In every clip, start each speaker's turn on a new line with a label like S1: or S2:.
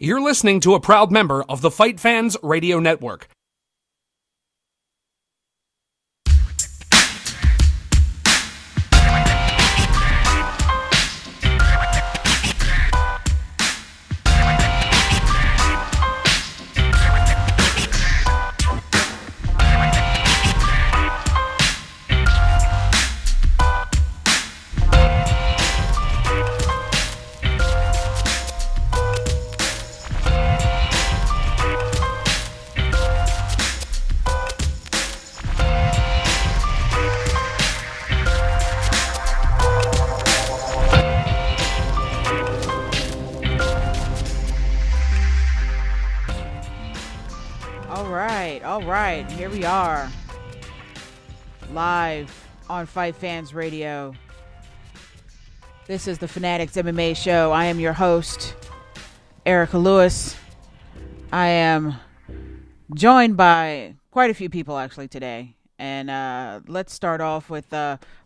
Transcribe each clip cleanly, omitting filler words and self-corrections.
S1: You're listening to a proud member of the FightFans Radio Network.
S2: All right, here we are, live on FightFans Radio. This is the FanAddicts MMA show. I am your host, Erica Lewis. I am joined by quite a few people actually today. And let's start off with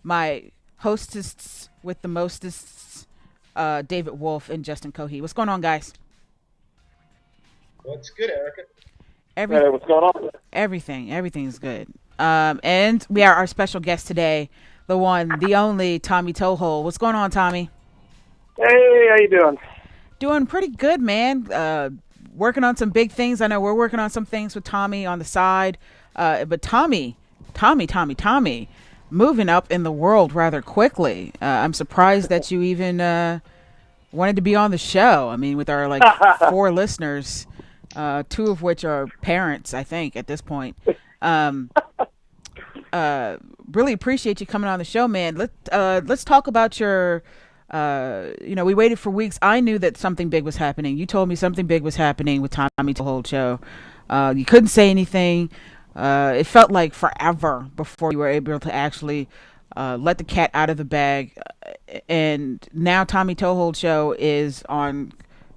S2: my hostess with the mostest, David Wolf and Justin Cohee. What's going on, guys?
S3: What's good, Erica?
S4: Hey, what's going on?
S2: Everything's good. And we are our special guest today, the one, the only Tommy Toehold. What's going on, Tommy?
S4: Hey, how you doing?
S2: Doing pretty good, man. Working on some big things. I know we're working on some things with Tommy on the side. But Tommy, moving up in the world rather quickly. I'm surprised that you even wanted to be on the show. I mean, with our 4 listeners. 2 of which are parents, I think, at this point. Really appreciate you coming on the show, man. Let's talk about your, we waited for weeks. I knew that something big was happening. You told me something big was happening with Tommy Toehold show. You couldn't say anything. It felt like forever before you were able to actually let the cat out of the bag. And now Tommy Toehold show is on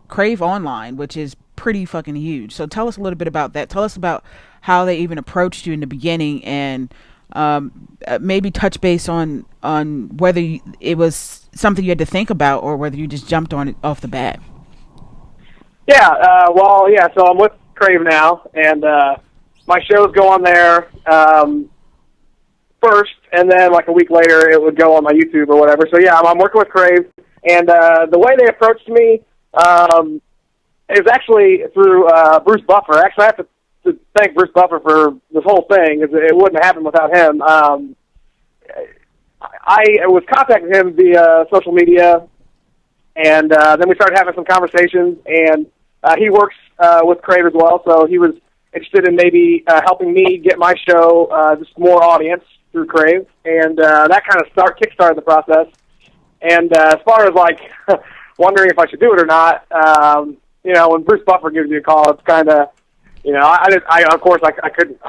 S2: Crave Online, which is pretty fucking huge. So tell us a little bit about that. Tell us about how they even approached you in the beginning, and maybe touch base on whether it was something you had to think about or whether you just jumped on it off the bat.
S4: So I'm with Crave now, and my shows go on there first, and then like a week later it would go on my YouTube or whatever. So yeah, I'm working with Crave, and the way they approached me, it was actually through Bruce Buffer. Actually, I have to thank Bruce Buffer for this whole thing, because it wouldn't have happened without him. I was contacting him via social media, and then we started having some conversations, and he works with Crave as well, so he was interested in maybe helping me get my show just more audience through Crave, and that kind of kickstarted the process. And as far as wondering if I should do it or not, when Bruce Buffer gives you a call, it's kind of, I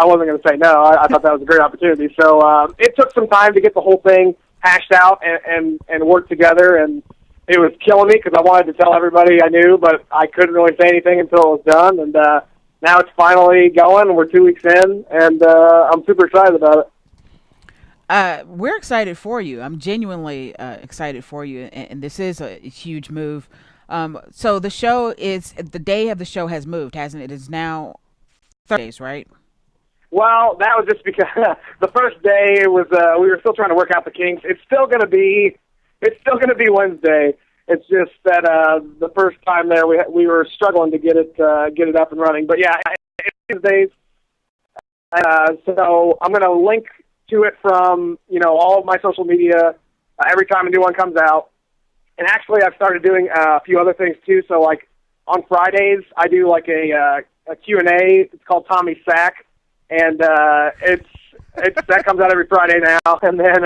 S4: wasn't going to say no. I thought that was a great opportunity. So it took some time to get the whole thing hashed out and work together, and it was killing me because I wanted to tell everybody I knew, but I couldn't really say anything until it was done. And now it's finally going. We're 2 weeks in, and I'm super excited about it.
S2: We're excited for you. I'm genuinely excited for you, and this is a huge move. So the day of the show has moved, hasn't it? It is now Thursdays, right?
S4: Well, that was just because the first day was we were still trying to work out the kinks. It's still going to be Wednesday. It's just that the first time there we were struggling to get it up and running. But yeah, it's Wednesdays. So I'm going to link to it from all of my social media every time a new one comes out. And actually, I've started doing a few other things too. So on Fridays, I do a Q&A. It's called Tommy's Sack, and that comes out every Friday now. And then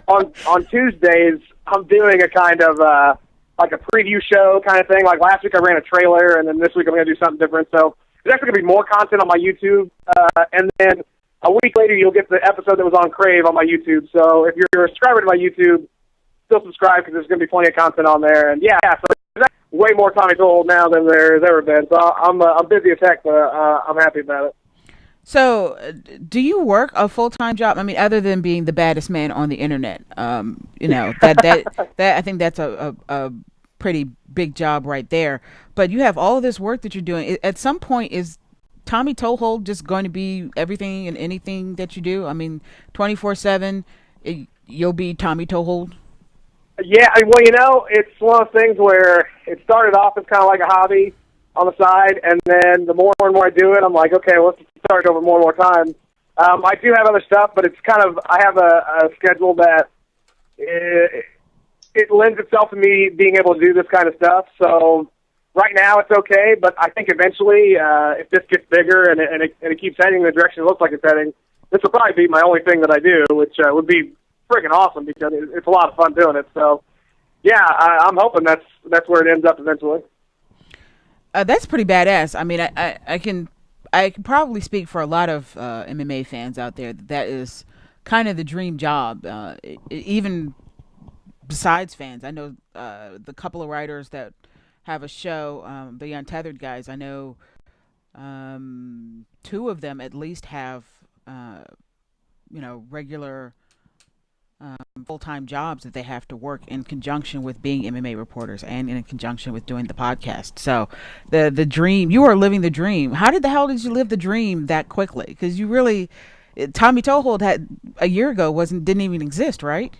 S4: on Tuesdays, I'm doing a kind of a preview show kind of thing. Like last week, I ran a trailer, and then this week I'm going to do something different. So there's actually going to be more content on my YouTube, and then a week later, you'll get the episode that was on Crave on my YouTube. So if you're a subscriber to my YouTube, still subscribe, because there's going to be plenty of content on there. And yeah, so there's way more Tommy Toehold now than there's ever been. So I'm busy as heck, but I'm happy about it.
S2: So do you work a full-time job? I mean, other than being the baddest man on the internet, that I think that's a pretty big job right there. But you have all of this work that you're doing. At some point, is Tommy Toehold just going to be everything and anything that you do? I mean, 24/7, you'll be Tommy Toehold?
S4: Yeah, well, it's one of those things where it started off as kind of like a hobby on the side, and then the more and more I do it, I'm like, okay, well, let's start over more and more times. I do have other stuff, but it's kind of, I have a schedule that it lends itself to me being able to do this kind of stuff. So right now it's okay, but I think eventually, if this gets bigger and it keeps heading in the direction it looks like it's heading, this will probably be my only thing that I do, which would be freaking awesome because it's a lot of fun doing it. So yeah, I'm hoping that's where it ends up eventually.
S2: That's pretty badass. I mean, I can probably speak for a lot of MMA fans out there. That is kind of the dream job. Even besides fans, I know the couple of writers that have a show, the Untethered guys. I know two of them at least have regular full-time jobs that they have to work in conjunction with being MMA reporters and in conjunction with doing the podcast. So the dream, you are living the dream. How the hell did you live the dream that quickly? Because you really, Tommy Toehold had a year ago didn't even exist, right?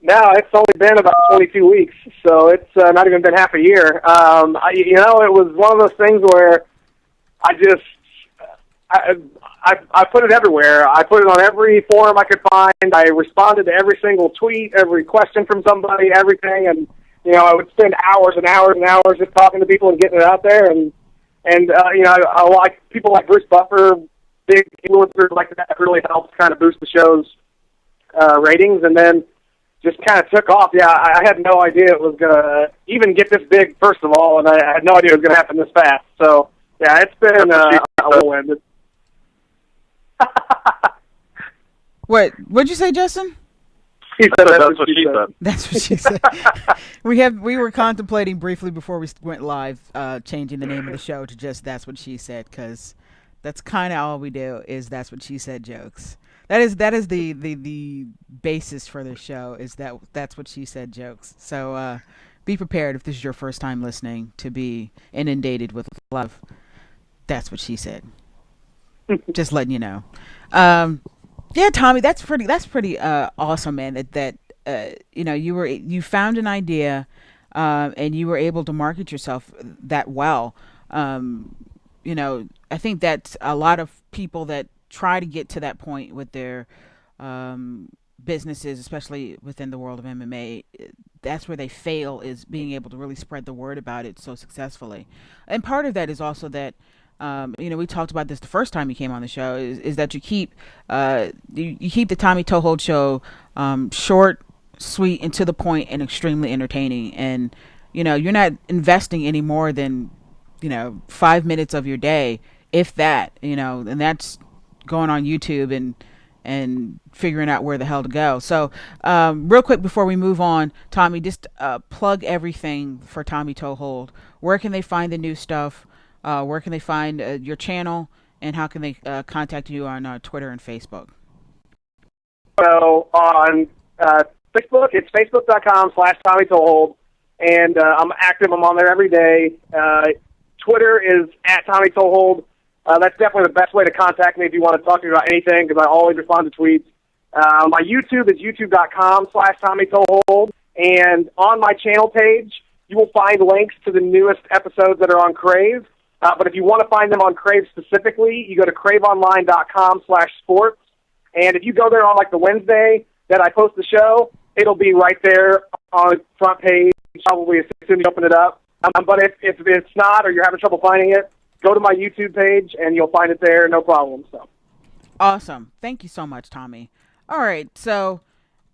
S4: No, it's only been about 22 weeks, so it's not even been half a year. It was one of those things where I put it everywhere. I put it on every forum I could find. I responded to every single tweet, every question from somebody, everything. And, I would spend hours and hours and hours just talking to people and getting it out there. And I like people like Bruce Buffer, big influencers like that really helped kind of boost the show's ratings. And then just kind of took off. Yeah, I had no idea it was going to even get this big, first of all, and I had no idea it was going to happen this fast. So, yeah, it's been a whirlwind.
S2: What'd you say, Justin?
S4: He said that's what she said.
S2: That's what she said. We were contemplating briefly before we went live, changing the name of the show to just That's What She Said, because that's kind of all we do is That's What She Said jokes. That is the basis for this show is That's What She Said jokes. So be prepared if this is your first time listening to be inundated with love. That's what she said. Just letting you know. Yeah, Tommy, that's pretty awesome, man. That you found an idea, and you were able to market yourself that well. I think that a lot of people that try to get to that point with their businesses, especially within the world of MMA, that's where they fail, is being able to really spread the word about it so successfully. And part of that is also that we talked about this the first time you came on the show, is that you keep the Tommy Toehold show short, sweet, and to the point, and extremely entertaining. And you're not investing any more than 5 minutes of your day, if that. And that's going on YouTube and figuring out where the hell to go. So real quick before we move on, Tommy, just plug everything for Tommy Toehold. Where can they find the new stuff? Where can they find your channel, and how can they contact you on Twitter and Facebook?
S4: So on Facebook, it's facebook.com/Tommy Toehold, and I'm active. I'm on there every day. Twitter is @Tommy Toehold. That's definitely the best way to contact me if you want to talk to me about anything, because I always respond to tweets. My YouTube is youtube.com/Tommy Toehold, and on my channel page, you will find links to the newest episodes that are on Crave. But if you want to find them on Crave specifically, you go to craveonline.com/sports. And if you go there on like the Wednesday that I post the show, it'll be right there on the front page, probably as soon as you open it up. But if it's not, or you're having trouble finding it, go to my YouTube page and you'll find it there, no problem. So
S2: awesome. Thank you so much, Tommy. All right. So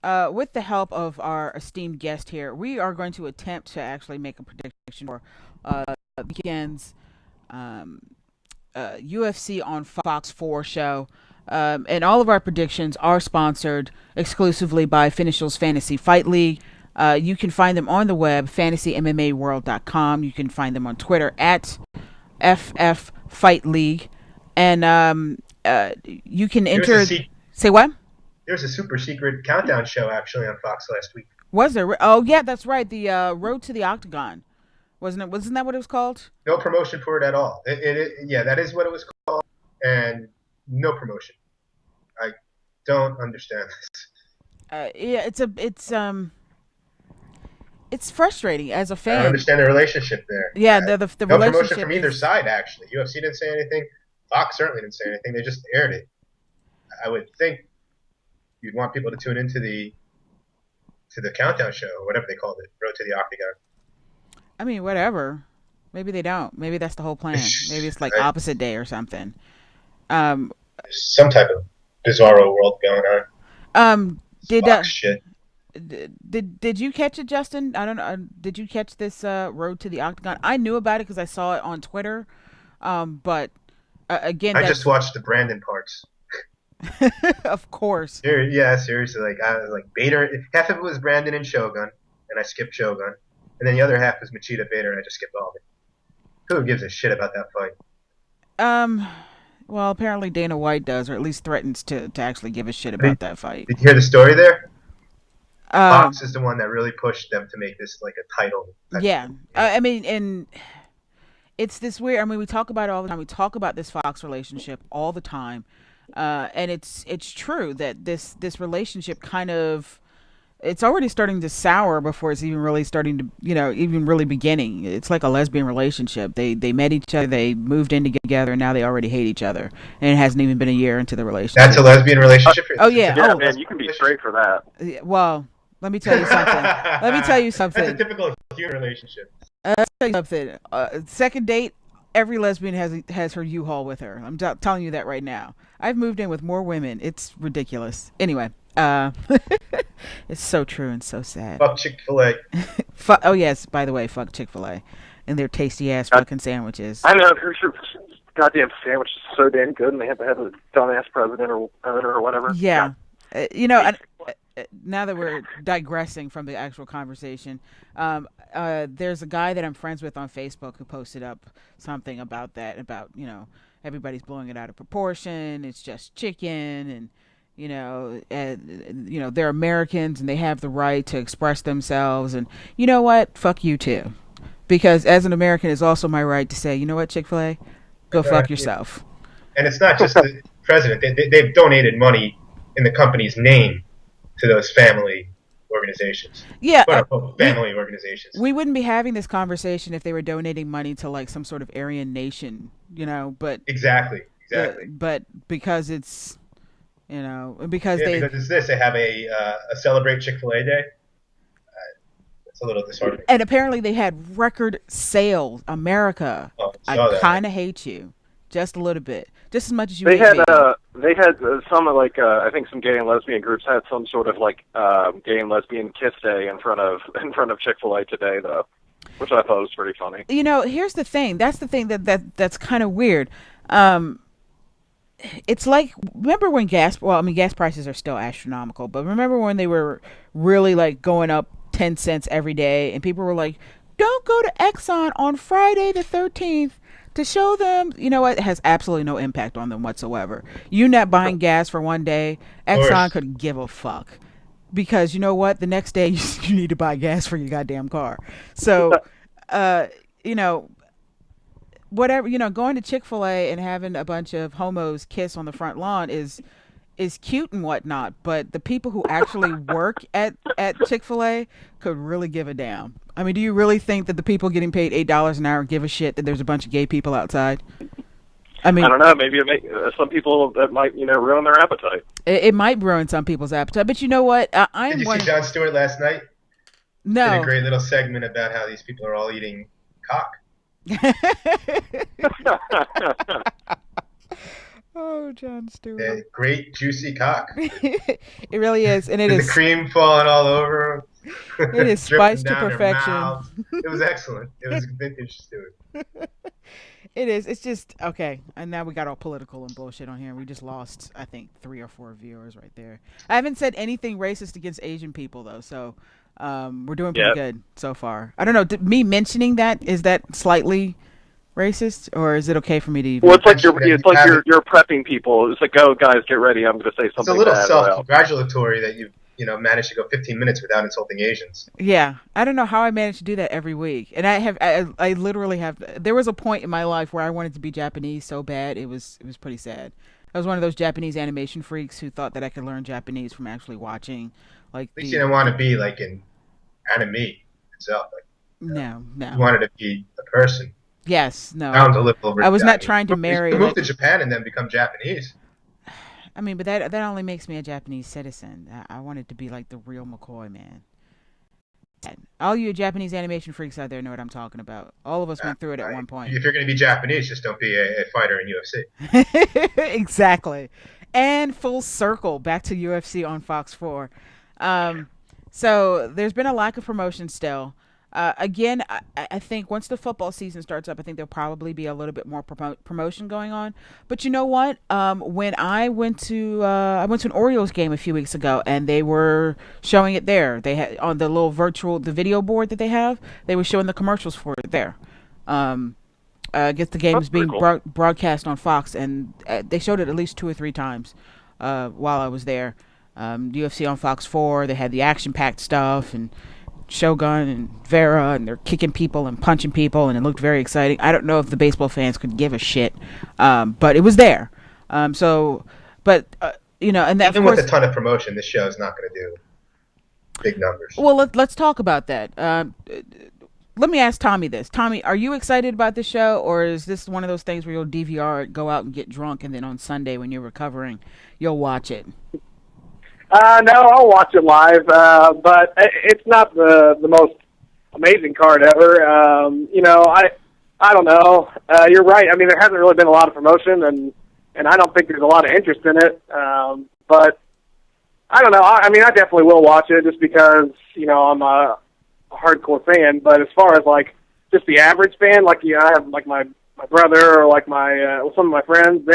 S2: with the help of our esteemed guest here, we are going to attempt to actually make a prediction for weekend's UFC on Fox 4 show. And all of our predictions are sponsored exclusively by Finishal's Fantasy Fight League. You can find them on the web, fantasymmaworld.com. You can find them on Twitter @FF Fight League. And you can enter... Say what?
S3: There's a super secret countdown show actually on Fox last week.
S2: Was there? Oh yeah, that's right. The Road to the Octagon, wasn't it? Wasn't that what it was called?
S3: No promotion for it at all. Yeah, that is what it was called, and no promotion. I don't understand this.
S2: Yeah, it's frustrating as a fan.
S3: I don't understand the relationship there.
S2: Yeah, the
S3: no
S2: relationship
S3: promotion from either side, actually. UFC didn't say anything. Fox certainly didn't say anything. They just aired it. I would think you'd want people to tune into the countdown show, or whatever they called it, Road to the Octagon.
S2: I mean, whatever. Maybe they don't. Maybe that's the whole plan. Maybe it's like opposite day or something.
S3: There's some type of bizarro world going on. Shit.
S2: Did you catch it, Justin? I don't know. Did you catch this Road to the Octagon? I knew about it because I saw it on Twitter. But again,
S3: I just watched the Brandon parts.
S2: Of course.
S3: Yeah, seriously. Like I was like Bader. Half of it was Brandon and Shogun, and I skipped Shogun, and then the other half was Machida Bader, and I just skipped all of it. Who gives a shit about that fight?
S2: Well, apparently Dana White does, or at least threatens to actually give a shit about that fight.
S3: Did you hear the story there? Fox is the one that really pushed them to make this like a title.
S2: Yeah, I mean, and it's this weird. I mean, we talk about it all the time. We talk about this Fox relationship all the time, and it's true that this relationship kind of. It's already starting to sour before it's even really starting to, even really beginning. It's like a lesbian relationship. They met each other, they moved in together, and now they already hate each other. And it hasn't even been a year into the relationship.
S3: That's a lesbian relationship?
S4: Yeah, man, you can be straight for that.
S2: Well, let me tell you something.
S3: That's a typical human relationship.
S2: Let me tell you something. Second date, every lesbian has her U-Haul with her. I'm telling you that right now. I've moved in with more women. It's ridiculous. Anyway. It's so true and so sad.
S3: Fuck Chick-fil-A.
S2: Oh yes, by the way, fuck Chick-fil-A and their tasty ass fucking sandwiches.
S4: I know, their goddamn sandwich is so damn good, and they have to have a dumbass president or owner or whatever.
S2: Yeah, and now that we're digressing from the actual conversation, there's a guy that I'm friends with on Facebook who posted up something about that, about everybody's blowing it out of proportion. It's just chicken and. They're Americans and they have the right to express themselves. And you know what? Fuck you too. Because as an American, it's also my right to say, you know what, Chick-fil-A? Go fuck yourself.
S3: And it's not just the president. They've donated money in the company's name to those family organizations.
S2: Yeah.
S3: Family organizations.
S2: We wouldn't be having this conversation if they were donating money to like some sort of Aryan nation, but. Exactly. But because it's. Because
S3: it's this. They have a Celebrate Chick-fil-A Day. It's a little disheartening.
S2: And apparently they had record sales. America, I kind of hate you, just a little bit, just as much as you. They had
S4: some I think some gay and lesbian groups had some sort of gay and lesbian kiss day in front of Chick-fil-A today though, which I thought was pretty funny.
S2: Here's the thing. That's the thing that's kind of weird. It's like, remember when gas prices are still astronomical, but remember when they were really like going up 10 cents every day and people were like, don't go to Exxon on Friday the 13th to show them, it has absolutely no impact on them whatsoever. You not buying gas for one day, Exxon could give a fuck. Because you know what? The next day you need to buy gas for your goddamn car. So, whatever, going to Chick-fil-A and having a bunch of homos kiss on the front lawn is cute and whatnot, but the people who actually work at Chick-fil-A could really give a damn. I mean, do you really think that the people getting paid $8 an hour give a shit that there's a bunch of gay people outside? I mean, I don't
S4: know. Maybe some people that might, ruin their appetite.
S2: It might ruin some people's appetite, but you know what?
S3: Did you see Jon Stewart last night?
S2: No.
S3: Did a great little segment about how these people are all eating cock.
S2: Oh, Jon Stewart.
S3: Great juicy cock.
S2: It really is, and it is
S3: the cream falling all over.
S2: It is spiced to perfection.
S3: It was excellent. It was vintage Stewart.
S2: It is. It's just okay. And now we got all political and bullshit on here. We just lost, I think, 3 or 4 viewers right there. I haven't said anything racist against Asian people though, so we're doing pretty good so far. I don't know. Me mentioning that, is that slightly racist, or is it okay for me to even?
S4: Well, it's like you're prepping people. It's like, oh, guys, get ready. I'm going to say something.
S3: It's a little self-congratulatory that you've manage to go 15 minutes without insulting Asians.
S2: Yeah, I don't know how I managed to do that every week, and I literally have. There was a point in my life where I wanted to be Japanese so bad it was pretty sad. I was one of those Japanese animation freaks who thought that I could learn Japanese from actually watching, like.
S3: At least you didn't want to be like in anime itself. Like,
S2: no.
S3: You wanted to be a person.
S2: Yes, no.
S3: Sounds a little.
S2: I was not trying to marry.
S3: You move to Japan and then become Japanese.
S2: I mean, but that only makes me a Japanese citizen. I wanted to be like the real McCoy, man. All you Japanese animation freaks out there know what I'm talking about. All of us went through it at one point.
S3: If you're going to be Japanese, just don't be a fighter in UFC.
S2: Exactly. And full circle back to UFC on Fox 4. So there's been a lack of promotion still. Again, I think once the football season starts up, I think there'll probably be a little bit more promotion going on. But you know what? When I went to an Orioles game a few weeks ago, and they were showing it there. They had on the little the video board that they have. They were showing the commercials for it there. I guess the game was being broadcast on Fox, and they showed it at least 2 or 3 times while I was there. UFC on Fox 4. They had the action-packed stuff and Shogun and Vera, and they're kicking people and punching people, and it looked very exciting. I don't know if the baseball fans could give a shit, but it was there. And that,
S3: even
S2: of course,
S3: with a ton of promotion, this show is not going to do big numbers.
S2: Well, let's talk about that. Let me ask Tommy this. Tommy, are you excited about this show, or is this one of those things where you'll DVR it, go out and get drunk, and then on Sunday when you're recovering, you'll watch it?
S4: No, I'll watch it live, but it's not the most amazing card ever. I don't know. You're right. I mean, there hasn't really been a lot of promotion, and I don't think there's a lot of interest in it. But I don't know. I mean, I definitely will watch it just because, I'm a hardcore fan. But as far as, like, just the average fan, like, I have, like, my brother or, like, some of my friends,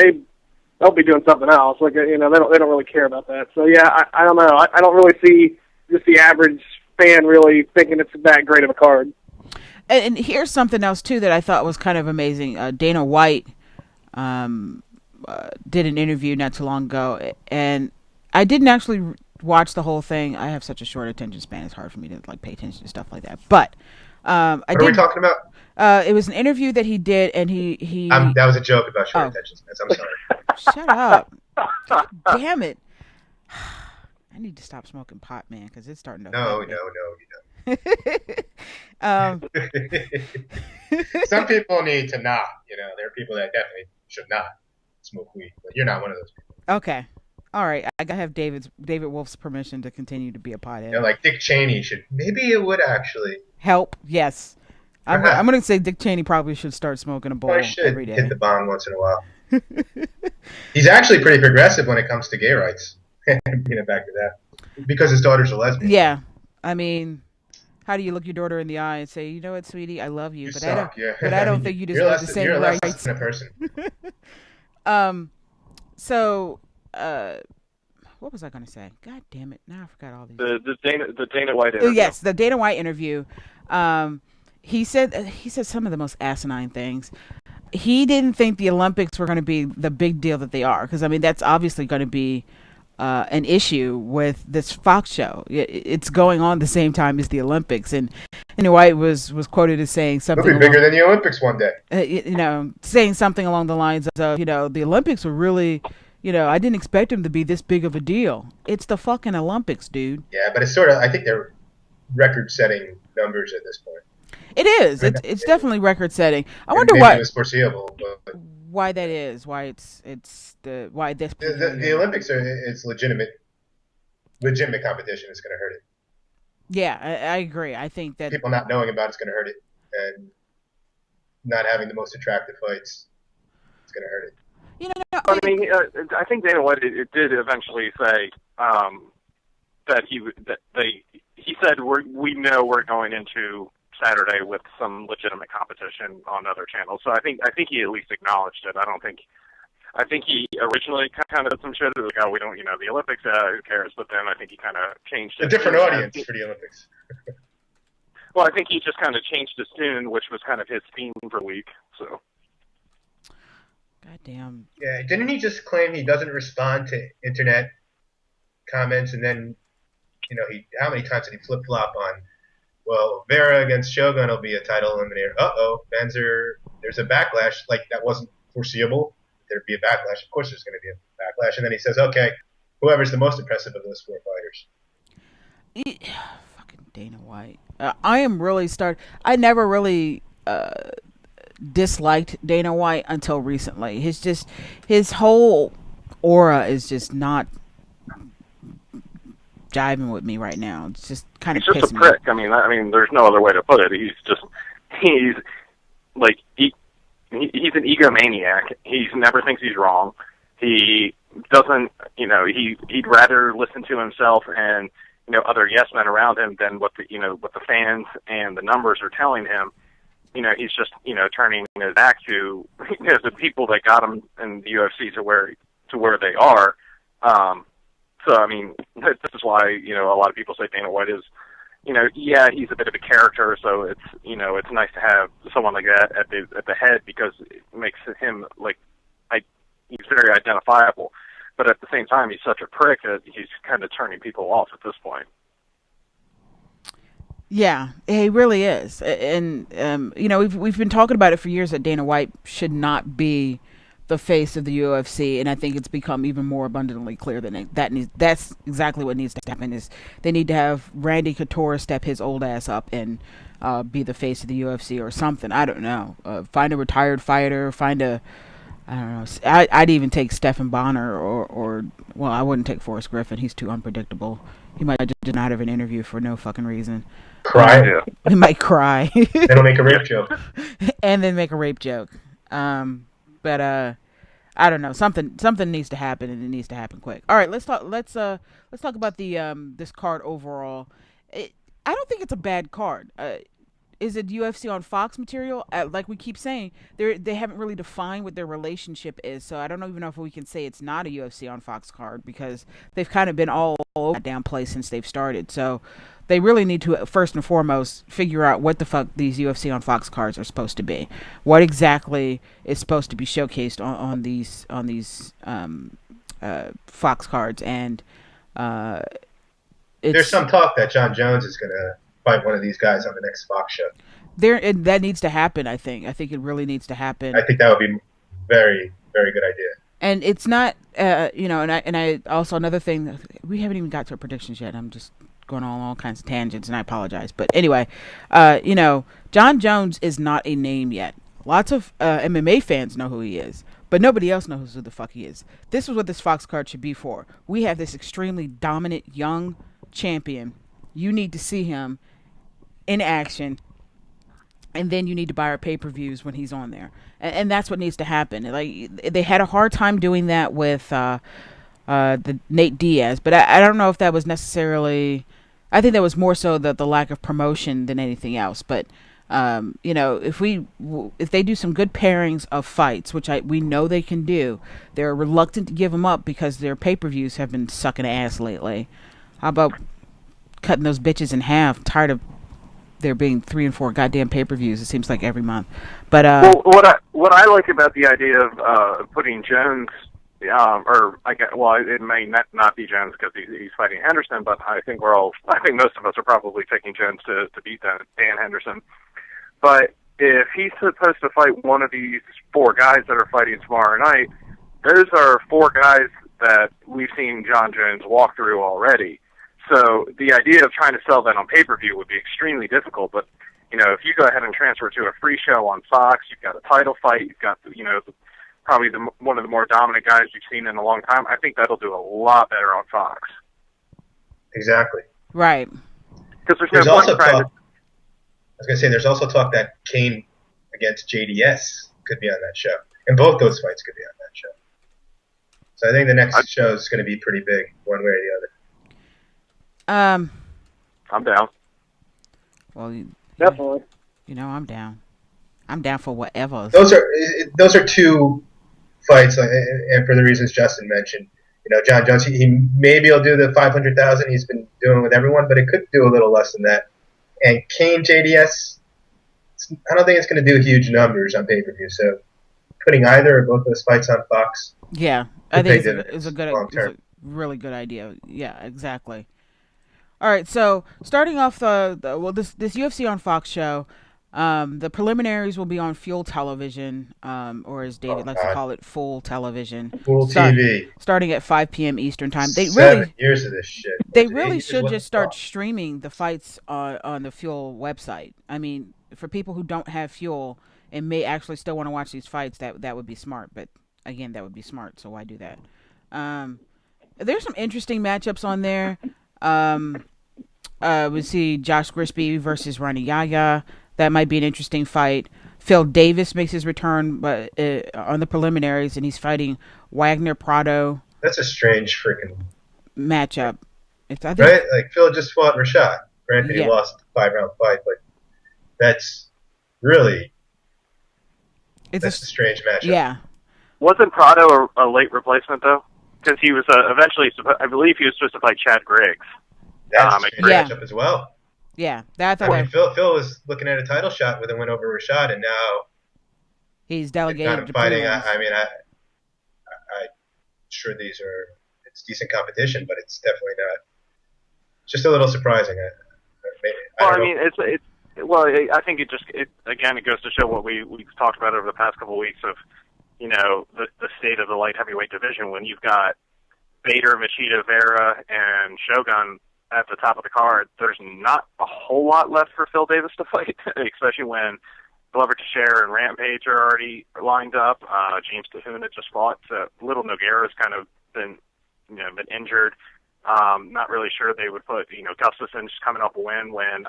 S4: they'll be doing something else. Like, they don't really care about that. So yeah, I don't know. I don't really see just the average fan really thinking it's that great of a card.
S2: And here's something else too that I thought was kind of amazing. Dana White did an interview not too long ago, and I didn't actually watch the whole thing. I have such a short attention span; it's hard for me to like pay attention to stuff like that. But
S3: what are we talking about?
S2: It was an interview that he did, and he
S3: that was a joke about short attention spans. I'm sorry.
S2: Shut up. God damn it. I need to stop smoking pot, man, because it's starting to...
S3: No, you don't. Some people need to not. There are people that definitely should not smoke weed, but you're not one of those people.
S2: Okay. All right. I gotta have David Wolf's permission to continue to be a pothead.
S3: Like Dick Cheney should... Maybe it would actually...
S2: help, yes. I'm going to say Dick Cheney probably should start smoking a bowl every day.
S3: Hit the bong once in a while. He's actually pretty progressive when it comes to gay rights. Bringing it back to that. Because his daughter's a lesbian.
S2: Yeah. I mean, how do you look your daughter in the eye and say, you know what, sweetie, I love you, but I don't think you deserve the same rights.
S3: You're less than a person.
S2: So, what was I going to say? God damn it. Now I forgot all these.
S5: The Dana White interview.
S2: Yes, the Dana White interview. He said some of the most asinine things. He didn't think the Olympics were going to be the big deal that they are, because I mean that's obviously going to be an issue with this Fox show. It's going on the same time as the Olympics, and White was quoted as saying something.
S3: It'll be bigger than the Olympics one day.
S2: Saying something along the lines of, the Olympics were really, I didn't expect them to be this big of a deal. It's the fucking Olympics, dude.
S3: Yeah, but it's sort of. I think they're record-setting numbers at this point.
S2: It is. It's definitely record-setting. I wonder
S3: why it was foreseeable. But
S2: why that is. Why it's why this.
S3: The Olympics it's legitimate competition is going to hurt it.
S2: Yeah, I agree. I think that
S3: people not knowing about it's going to hurt it, and not having the most attractive fights, it's going to hurt it.
S5: I mean, I think Dana White it did eventually say that he said we know we're going into Saturday with some legitimate competition on other channels. So I think he at least acknowledged it. I think he originally kind of did some shit. It was like, oh, we don't, the Olympics, who cares? But then I think he kind of changed it.
S3: A different audience for the Olympics.
S5: Well, I think he just kind of changed his tune, which was kind of his theme for the week. So.
S2: Goddamn.
S3: Yeah, didn't he just claim he doesn't respond to internet comments and then how many times did he flip flop on? Well, Vera against Shogun will be a title eliminator. There's a backlash. Like, that wasn't foreseeable. There'd be a backlash. Of course, there's going to be a backlash. And then he says, okay, whoever's the most impressive of those 4 fighters.
S2: Fucking Dana White. I am really I never really disliked Dana White until recently. His whole aura is just not jiving with me right now. It's just kind of
S5: He's just a prick. I mean, there's no other way to put it. He's like he's an egomaniac. He never thinks he's wrong. He doesn't, he'd rather listen to himself and other yes men around him than what the fans and the numbers are telling him. He's just turning his back to the people that got him in the UFC to where they are. So I mean, this is why a lot of people say Dana White is, he's a bit of a character. So it's it's nice to have someone like that at the head, because it makes him he's very identifiable. But at the same time, he's such a prick that he's kind of turning people off at this point.
S2: Yeah, he really is. And we've been talking about it for years that Dana White should not be the face of the UFC, and I think it's become even more abundantly clear that's exactly what needs to happen. Is they need to have Randy Couture step his old ass up and be the face of the UFC or something. I don't know. Find a retired fighter. I don't know. I'd even take Stephen Bonner or I wouldn't take Forrest Griffin. He's too unpredictable. He might just not have an interview for no fucking reason.
S3: Cry.
S2: He might cry.
S3: Then he'll make a rape joke.
S2: And then make a rape joke. But I don't know. Something needs to happen, and it needs to happen quick. All right, let's talk about the this card overall. I don't think it's a bad card. Is it UFC on Fox material? Like we keep saying, they haven't really defined what their relationship is. So I don't even know if we can say it's not a UFC on Fox card, because they've kind of been all over that damn place since they've started. So they really need to, first and foremost, figure out what the fuck these UFC on Fox cards are supposed to be. What exactly is supposed to be showcased on these Fox cards? And
S3: there's some talk that John Jones is going to fight one of these guys on the next Fox show.
S2: That needs to happen. I think it really needs to happen.
S3: I think that would be very, very good idea.
S2: And it's not, and I also, another thing, we haven't even got to our predictions yet. I'm just going on all kinds of tangents, and I apologize. But anyway, John Jones is not a name yet. Lots of MMA fans know who he is, but nobody else knows who the fuck he is. This is what this Fox card should be for. We have this extremely dominant young champion. You need to see him in action, and then you need to buy our pay-per-views when he's on there, and that's what needs to happen. Like, they had a hard time doing that with the Nate Diaz, but I don't know if that was necessarily. I think that was more so the lack of promotion than anything else. But if they do some good pairings of fights, which we know they can do, they're reluctant to give them up because their pay-per-views have been sucking ass lately. How about cutting those bitches in half? I'm tired of there being 3 and 4 goddamn pay-per-views. It seems like every month. But
S5: what I like about the idea of putting Jones, it may not be Jones because he's fighting Henderson, but I think most of us are probably picking Jones to beat Dan Henderson. But if he's supposed to fight one of these 4 guys that are fighting tomorrow night, those are 4 guys that we've seen John Jones walk through already. So the idea of trying to sell that on pay-per-view would be extremely difficult. But, if you go ahead and transfer to a free show on Fox, you've got a title fight, you've got, probably one of the more dominant guys you've seen in a long time. I think that'll do a lot better on Fox.
S3: Exactly.
S2: Right.
S5: Because there's no point trying to...
S3: I was going to say, there's also talk that Kane against JDS could be on that show. And both those fights could be on that show. So I think the next show is going to be pretty big, one way or the other.
S5: I'm down.
S2: Well,
S4: definitely.
S2: I'm down. I'm down for whatever.
S3: Those are 2 fights, and for the reasons Justin mentioned. John Jones, he maybe he'll do the 500,000 he's been doing with everyone, but it could do a little less than that. And Kane JDS, I don't think it's going to do huge numbers on pay-per-view. So putting either or both those fights on Fox,
S2: I think it's a really good idea. Yeah, exactly. All right, so starting off this UFC on Fox show, the preliminaries will be on Fuel Television, or as David likes to call it, Full Television.
S3: Full TV.
S2: Starting at 5 p.m. Eastern time. They
S3: 7 years of this shit.
S2: They really should just start streaming the fights on the Fuel website. I mean, for people who don't have Fuel and may actually still want to watch these fights, that would be smart. But again, that would be smart, so why do that? There's some interesting matchups on there. We see Josh Grisby versus Ronnie Yaya. That might be an interesting fight. Phil Davis makes his return on the preliminaries, and he's fighting Wagner Prado.
S3: That's a strange freaking
S2: matchup.
S3: Right? Like, Phil just fought Rashad. Granted, he lost the 5-round fight, but that's really a strange matchup.
S2: Yeah.
S5: Wasn't Prado a late replacement, though? Because he was eventually, I believe he was supposed to fight Chad Griggs.
S3: That's a matchup as well.
S2: Yeah,
S3: Phil was looking at a title shot with a win over Rashad, and now
S2: he's delegated to
S3: fighting. I'm sure it's decent competition, but it's definitely not. Just a little surprising.
S5: I think it goes to show what we've talked about over the past couple of weeks of, the state of the light heavyweight division when you've got Bader, Machida, Vera, and Shogun at the top of the card. There's not a whole lot left for Phil Davis to fight, especially when Glover Teixeira and Rampage are already lined up. James Tahuna just fought. Little Nogueira's kind of been injured. Not really sure they would put, Gustafson's coming up a win when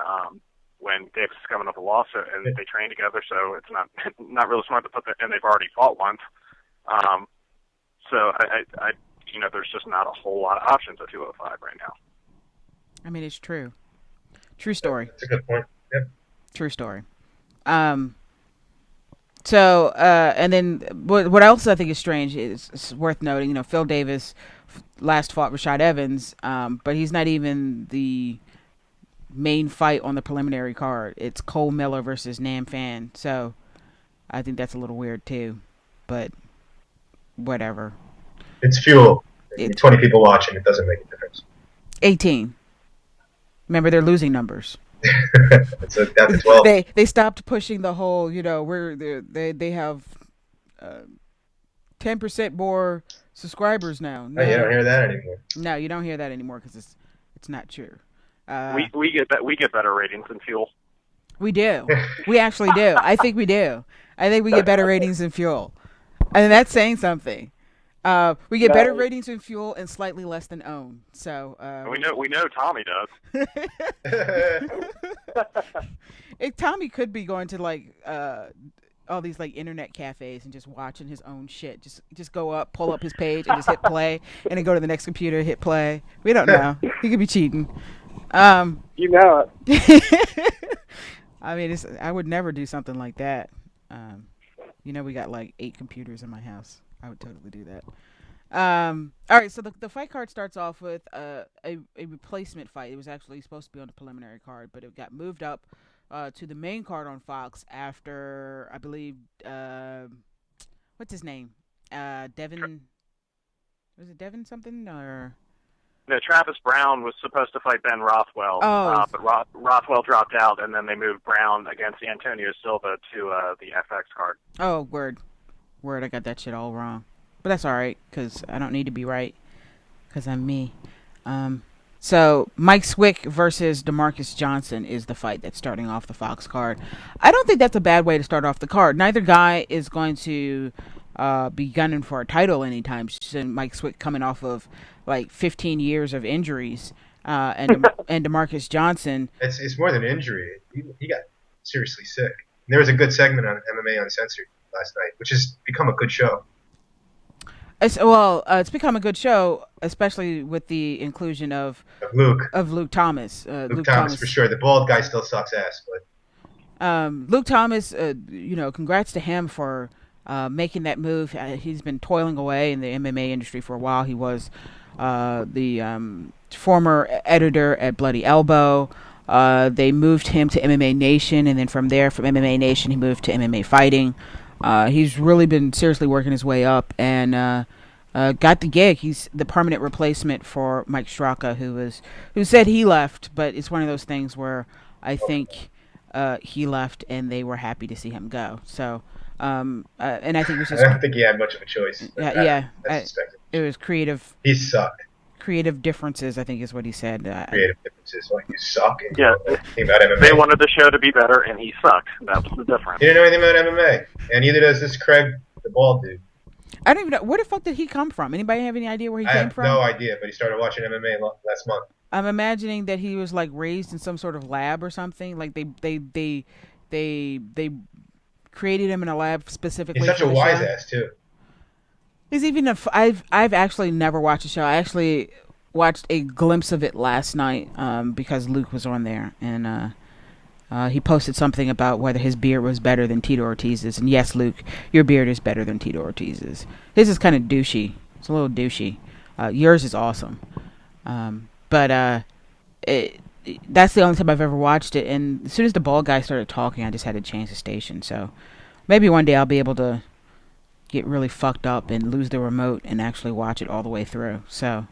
S5: Davis is coming up a loss, and they train together, so it's not really smart to put that, and they've already fought once. So I there's just not a whole lot of options at 205 right now.
S2: I mean, it's true. True story.
S3: That's a good point. Yeah.
S2: True story. So, and then what else I think is strange is worth noting, Phil Davis last fought Rashad Evans, but he's not even the main fight on the preliminary card. It's Cole Miller versus Nam Fan. So I think that's a little weird too, but whatever.
S3: It's Fuel. 20 people watching. It doesn't make a difference.
S2: 18. Remember, they're losing numbers.
S3: That's a 12.
S2: They stopped pushing the whole, they have 10% more subscribers now.
S3: No, you don't hear that anymore.
S2: No, you don't hear that anymore because it's not true.
S5: We get better ratings than Fuel.
S2: We do. We actually do. I think we do. I think we get better ratings than Fuel, and that's saying something. We get better ratings than Fuel and slightly less than Own. So
S5: we know Tommy does.
S2: Tommy could be going to all these internet cafes and just watching his own shit. Just go up, pull up his page, and just hit play, and then go to the next computer, hit play. We don't know. He could be cheating.
S4: You know
S2: it. I mean, I would never do something like that. We got 8 computers in my house. I would totally do that. All right, so the fight card starts off with a replacement fight. It was actually supposed to be on the preliminary card, but it got moved up to the main card on Fox after, I believe, what's his name? Devin. Was it Devin something or?
S5: No, Travis Brown was supposed to fight Ben Rothwell, but Rothwell dropped out, and then they moved Brown against Antonio Silva to the FX card.
S2: Oh, word. I got that shit all wrong. But that's all right, because I don't need to be right, because I'm me. So Mike Swick versus DeMarcus Johnson is the fight that's starting off the Fox card. I don't think that's a bad way to start off the card. Neither guy is going to be gunning for a title anytime soon. Mike Swick coming off of 15 years of injuries, and DeMarcus Johnson.
S3: It's more than injury. He got seriously sick. And there was a good segment on MMA Uncensored last night, which has become a good show.
S2: It's become a good show, especially with the inclusion of Luke Thomas.
S3: Luke Thomas for sure. The bald guy still sucks ass, but
S2: Luke Thomas, congrats to him for making that move. He's been toiling away in the MMA industry for a while. He was the former editor at Bloody Elbow. They moved him to MMA Nation, and then from MMA Nation, he moved to MMA Fighting. He's really been seriously working his way up, and got the gig. He's the permanent replacement for Mike Straka, who said he left, but it's one of those things where I think he left and they were happy to see him go. So, and I think it was just.
S3: I don't think he had much of a choice.
S2: It was creative.
S3: He sucked.
S2: Creative differences, I think, is what he said.
S3: Creative differences, like you suck. And
S5: Yeah,
S3: about MMA.
S5: they wanted the show to be better, and he sucked. That was the difference.
S3: He didn't know anything about MMA, and neither does this Craig, the bald dude.
S2: I don't even know where the fuck did he come from. Anybody have any idea where he came from?
S3: I have no idea, but he started watching MMA last month.
S2: I'm imagining that he was like raised in some sort of lab or something. Like they created him in a lab specifically.
S3: He's such a wise ass too.
S2: He's even I've actually never watched the show. I actually watched a glimpse of it last night because Luke was on there, and he posted something about whether his beard was better than Tito Ortiz's. And yes, Luke, your beard is better than Tito Ortiz's. His is kind of douchey. It's a little douchey. Yours is awesome. But that's the only time I've ever watched it. And as soon as the bald guy started talking, I just had to change the station. So maybe one day I'll be able to get really fucked up and lose the remote and actually watch it all the way through. So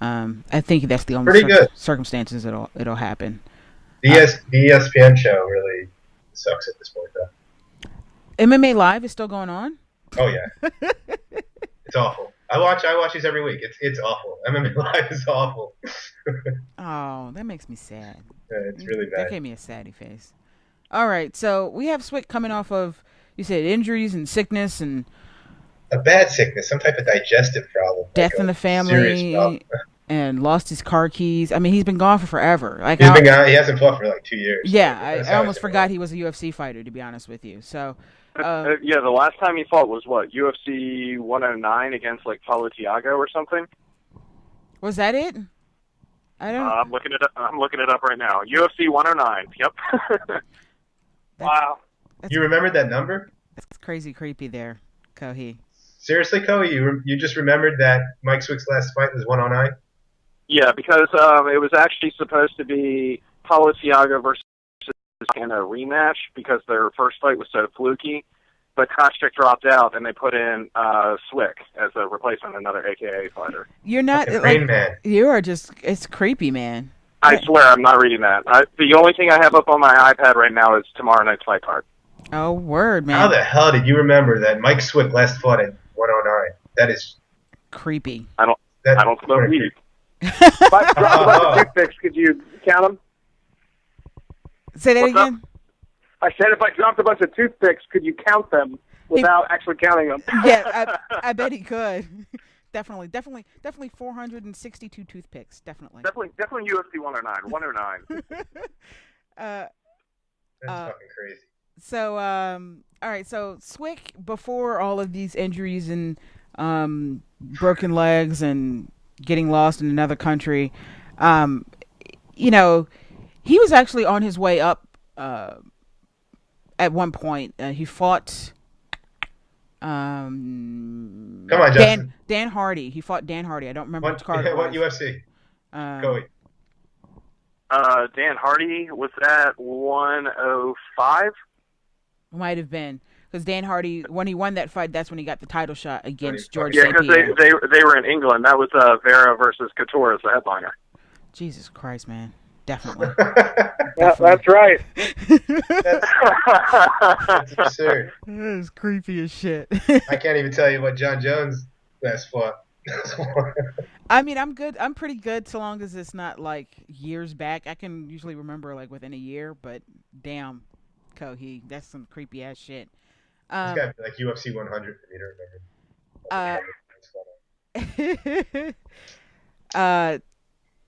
S2: I think that's the only circumstances it'll happen.
S3: The ESPN show really sucks at this point, though.
S2: MMA Live is still going on?
S3: Oh yeah, it's awful. I watch these every week. It's awful. MMA Live is awful.
S2: Oh, that makes me sad.
S3: Yeah, it's really bad.
S2: That gave me a saddie face. All right, so we have Swick coming off of, you said, injuries and sickness and
S3: a bad sickness, some type of digestive problem,
S2: death in the family, and lost his car keys. I mean, he's been gone for forever. Like
S3: he's been gone. He hasn't fought for like 2 years.
S2: Yeah, I almost forgot he was a UFC fighter, to be honest with you. So.
S5: Yeah, the last time he fought was what, UFC 109 against like Paulo Thiago or something.
S2: Was that it? I don't.
S5: I'm looking it up right now. UFC 109. Yep.
S3: Wow. You remembered that number?
S2: That's crazy creepy there, Kohi.
S3: Seriously, Kohi, you just remembered that Mike Swick's last fight was 109?
S5: Yeah, because it was actually supposed to be Paulo Thiago versus in a rematch because their first fight was so fluky, but Koscheck dropped out and they put in Swick as a replacement, another AKA fighter.
S2: You're not
S3: Rain Man.
S2: You are just, it's creepy, man.
S5: I swear I'm not reading that. The only thing I have up on my iPad right now is tomorrow night's fight card.
S2: Oh, word, man.
S3: How the hell did you remember that Mike Swick last fought at 109? That is
S2: creepy.
S5: I don't smoke weed.
S4: If I dropped toothpicks, could you count them?
S2: Say that again?
S4: I said if I dropped a bunch of toothpicks, could you count them without actually counting them?
S2: Yeah, I bet he could. Definitely 462 toothpicks. Definitely
S5: UFC 109. 109.
S3: That's fucking crazy.
S2: So, all right. So Swick, before all of these injuries and broken legs and getting lost in another country, you know, he was actually on his way up at one point. He fought
S3: come on, Justin.
S2: Dan Hardy. He fought Dan Hardy. I don't remember which card it was.
S3: What UFC? Go ahead.
S5: Dan Hardy was at 105.
S2: Might have been because Dan Hardy, when he won that fight, that's when he got the title shot against George.
S5: Yeah, because they were in England. That was Vera versus Couture as the headliner.
S2: Jesus Christ, man! Definitely.
S4: That's right.
S3: That's absurd.
S2: That is creepy as shit.
S3: I can't even tell you what John Jones last fought.
S2: I mean, I'm good. I'm pretty good so long as it's not like years back. I can usually remember like within a year, but damn, Kohi, that's some creepy ass shit.
S3: It's got to be like UFC 100 for me to remember.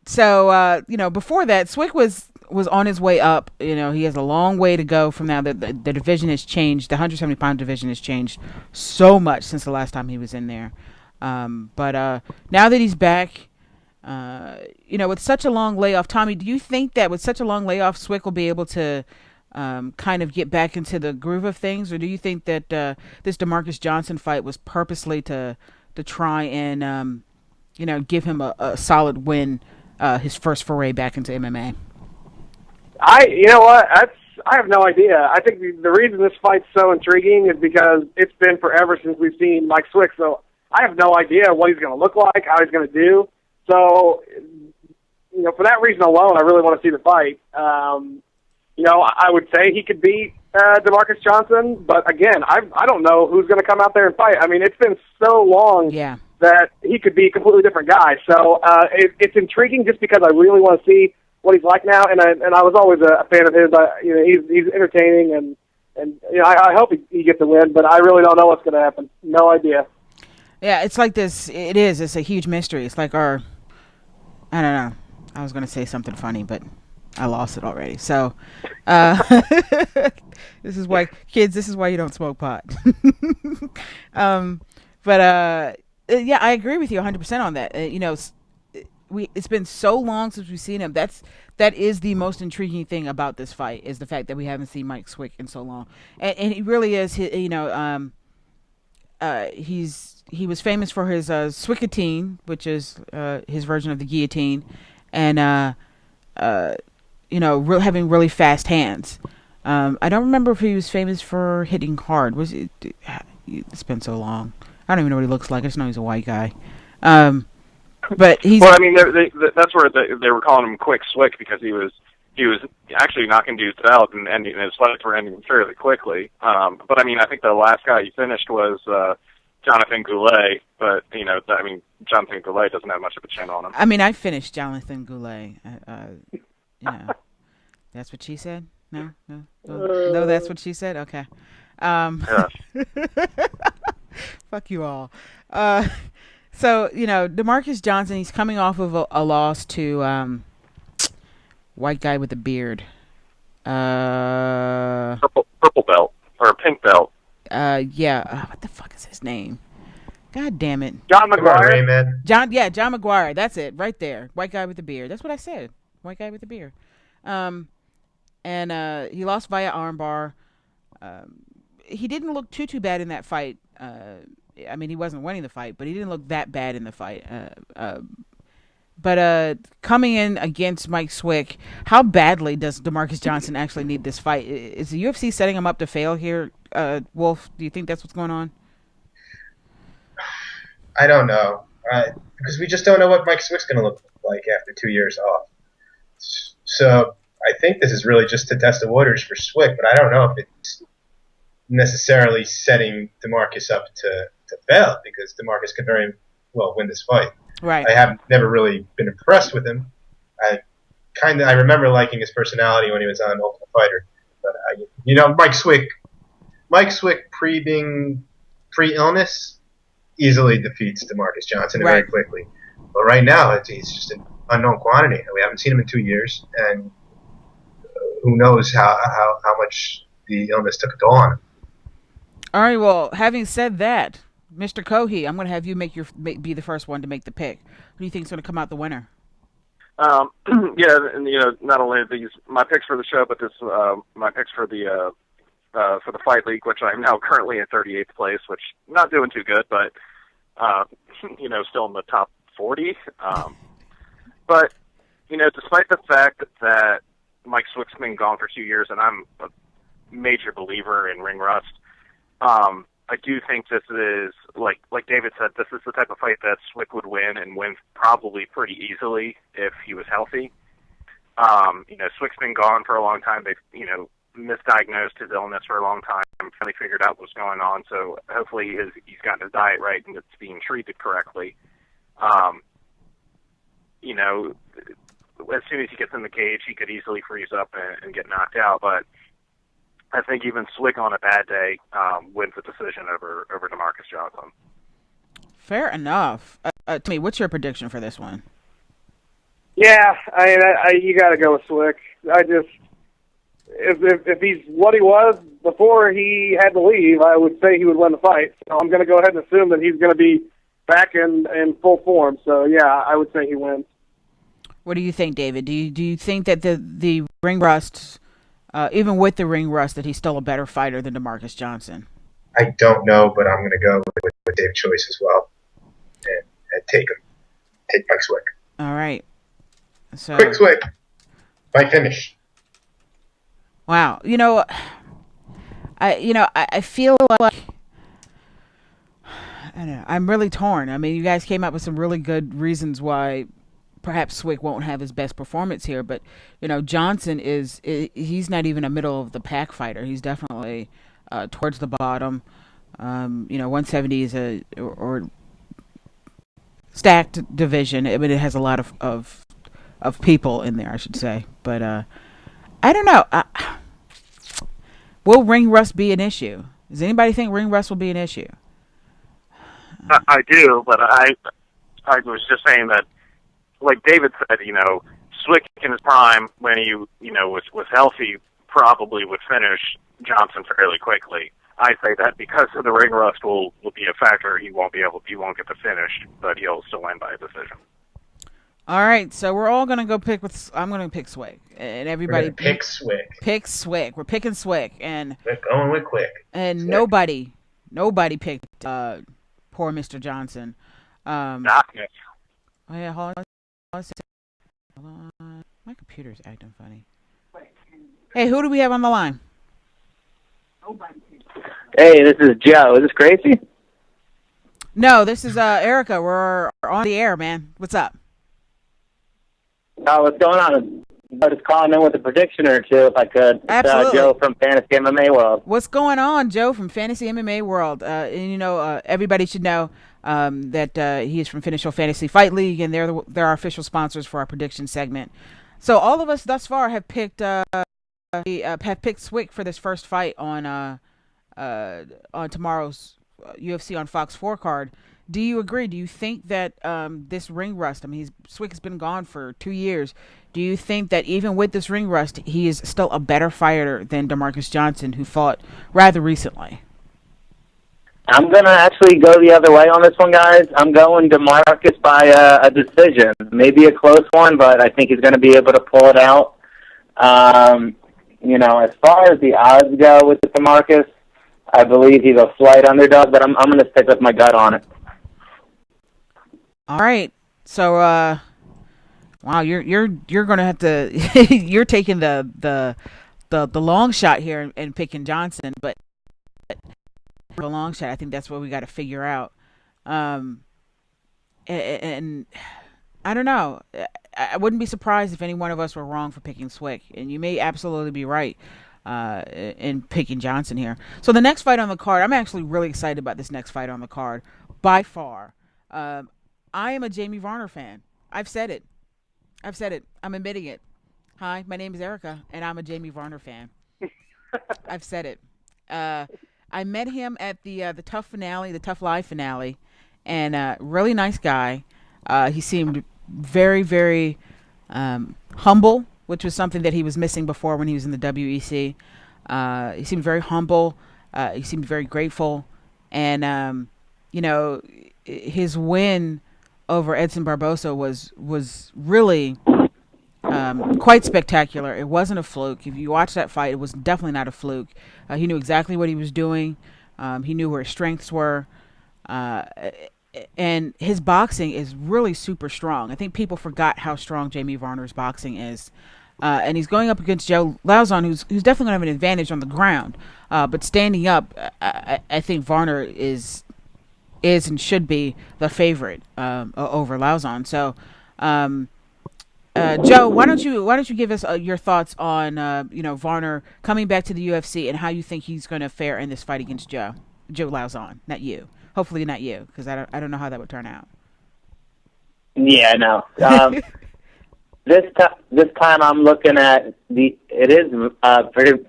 S2: So you know, before that, Swick was on his way up. You know, he has a long way to go from now. The division has changed. The 170-pound division has changed so much since the last time he was in there. But now that he's back, you know, with such a long layoff, Tommy, do you think that with such a long layoff, Swick will be able to kind of get back into the groove of things, or do you think that this DeMarcus Johnson fight was purposely to try and you know, give him a solid win, his first foray back into MMA?
S4: You know what? I have no idea. I think the reason this fight's so intriguing is because it's been forever since we've seen Mike Swick. So I have no idea what he's going to look like, how he's going to do. So, for that reason alone, I really want to see the fight. I would say he could beat DeMarcus Johnson, but again, I don't know who's going to come out there and fight. I mean, it's been so long that he could be a completely different guy. So it's intriguing just because I really want to see what he's like now, and I was always a fan of his. He's entertaining, and I hope he gets the win, but I really don't know what's going to happen. No idea.
S2: Yeah, it's like this. It's a huge mystery. It's like I don't know. I was going to say something funny, but I lost it already. So, this is why, kids, this is why you don't smoke pot. Yeah, I agree with you 100% on that. It's been so long since we've seen him. That is the most intriguing thing about this fight, is the fact that we haven't seen Mike Swick in so long. And he really is, he was famous for his Swickatine, which is his version of the guillotine, and having really fast hands. I don't remember if he was famous for hitting hard. It's been so long. I don't even know what he looks like. I just know he's a white guy. But he's.
S5: Well, I mean, that's where they were calling him Quick Swick, because he was actually knocking dudes out, and his fights were ending fairly quickly. But I mean, I think the last guy he finished was Jonathan Goulet. But Jonathan Goulet doesn't have much of a chin on him.
S2: I mean, I finished Jonathan Goulet. That's what she said. No, that's what she said. Okay.
S5: Yeah.
S2: Fuck you all. So, DeMarcus Johnson, he's coming off of a loss to white guy with a beard.
S5: Purple belt or pink belt.
S2: Yeah. What the fuck is his name? God damn it.
S4: John McGuire.
S2: John McGuire. That's it, right there. White guy with the beard. That's what I said. White guy with the beard. And he lost via armbar. He didn't look too bad in that fight. I mean, he wasn't winning the fight, but he didn't look that bad in the fight. But coming in against Mike Swick, how badly does DeMarcus Johnson actually need this fight? Is the UFC setting him up to fail here, Wolf? Do you think that's what's going on?
S3: I don't know, because we just don't know what Mike Swick's going to look like after 2 years off. So I think this is really just to test the waters for Swick, but I don't know if it's necessarily setting DeMarcus up to fail, because DeMarcus could very well win this fight.
S2: Right.
S3: I have never really been impressed with him. I remember liking his personality when he was on Ultimate Fighter, but Mike Swick pre-illness easily defeats DeMarcus Johnson very quickly. But right now, he's just an unknown quantity. We haven't seen him in 2 years, and who knows how much the illness took a toll on him.
S2: All right. Well, having said that, Mr. Cohey, I'm going to have you be the first one to make the pick. Who do you think is going to come out the winner?
S5: Yeah, and not only these my picks for the show, but this my picks for the Fight League, which I'm now currently in 38th place, which not doing too good, but still in the top 40. But despite the fact that Mike Swick's been gone for 2 years, and I'm a major believer in ring rust, I do think this is, like David said, this is the type of fight that Swick would win, and win probably pretty easily if he was healthy. Swick's been gone for a long time. They've, misdiagnosed his illness for a long time, finally figured out what's going on, so hopefully he's gotten his diet right and it's being treated correctly. As soon as he gets in the cage, he could easily freeze up and get knocked out, but I think even Swick on a bad day wins the decision over DeMarcus Johnson.
S2: Fair enough. Timmy, what's your prediction for this one?
S4: Yeah, you got to go with Swick. If he's what he was before he had to leave, I would say he would win the fight. So I'm going to go ahead and assume that he's going to be back in full form. So yeah, I would say he wins.
S2: What do you think, David? Do you think that the ring rust, even with the ring rust, that he's still a better fighter than DeMarcus Johnson?
S3: I don't know, but I'm going to go with Dave's choice as well, and take him. Take Mike Swick.
S2: All right. So
S3: quick Swick. Fight finish.
S2: Wow. I feel like I don't know. I'm really torn. I mean, you guys came up with some really good reasons why perhaps Swick won't have his best performance here, but Johnson he's not even a middle of the pack fighter. He's definitely towards the bottom. 170 is or stacked division. I mean, it has a lot of people in there, I should say. But I don't know. Will ring rust be an issue? Does anybody think ring rust will be an issue?
S5: I do, but I was just saying that, like David said, Swick in his prime when he was healthy probably would finish Johnson fairly quickly. I say that because of the ring rust will be a factor. He won't get the finish, but he'll still win by a decision.
S2: All right, so we're all gonna go pick I'm gonna pick Swick, and everybody
S3: pick Swick.
S2: Pick Swick. We're picking Swick, and
S3: we're going with Quick.
S2: And
S3: Swick.
S2: nobody picked poor Mr. Johnson.
S5: Darkness.
S2: Oh yeah, hold on. My computer's acting funny. Hey, who do we have on the line?
S6: Hey, this is Joe. Is this Gracie?
S2: No, this is Erica. We're on the air, man. What's up?
S6: What's going on? I was calling in with a prediction or two, if I could.
S2: Absolutely.
S6: Joe from Fantasy MMA World.
S2: What's going on, Joe from Fantasy MMA World? Everybody should know that he is from Finish Fantasy Fight League, and they're our official sponsors for our prediction segment. So all of us thus far have picked Swick for this first fight on tomorrow's UFC on Fox 4 card. Do you agree? Do you think that this ring rust, Swick has been gone for 2 years. Do you think that even with this ring rust, he is still a better fighter than DeMarcus Johnson, who fought rather recently?
S6: I'm going to actually go the other way on this one, guys. I'm going DeMarcus by a decision. Maybe a close one, but I think he's going to be able to pull it out. As far as the odds go with DeMarcus, I believe he's a slight underdog, but I'm going to stick with my gut on it.
S2: All right. So, wow, you're going to have to you're taking the long shot here and picking Johnson, but the long shot, I think that's what we got to figure out. And I don't know. I wouldn't be surprised if any one of us were wrong for picking Swick, and you may absolutely be right in picking Johnson here. So the next fight on the card, I'm actually really excited about this next fight on the card by far. I am a Jamie Varner fan. I've said it. I'm admitting it. Hi, my name is Erica, and I'm a Jamie Varner fan. I've said it. I met him at the Tough Live finale, and really nice guy. He seemed very, very humble, which was something that he was missing before when he was in the WEC. He seemed very humble. He seemed very grateful, and his win over Edson Barbosa was really quite spectacular. It wasn't a fluke. If you watch that fight, it was definitely not a fluke. He knew exactly what he was doing. He knew where his strengths were. And his boxing is really super strong. I think people forgot how strong Jamie Varner's boxing is. And he's going up against Joe Lauzon, who's definitely going to have an advantage on the ground. But standing up, I think Varner is and should be the favorite over Lauzon. So, Joe, why don't you give us your thoughts on Varner coming back to the UFC and how you think he's going to fare in this fight against Joe Lauzon? Not you. Hopefully not you, because I don't know how that would turn out.
S6: Yeah, no. This time I'm looking at it is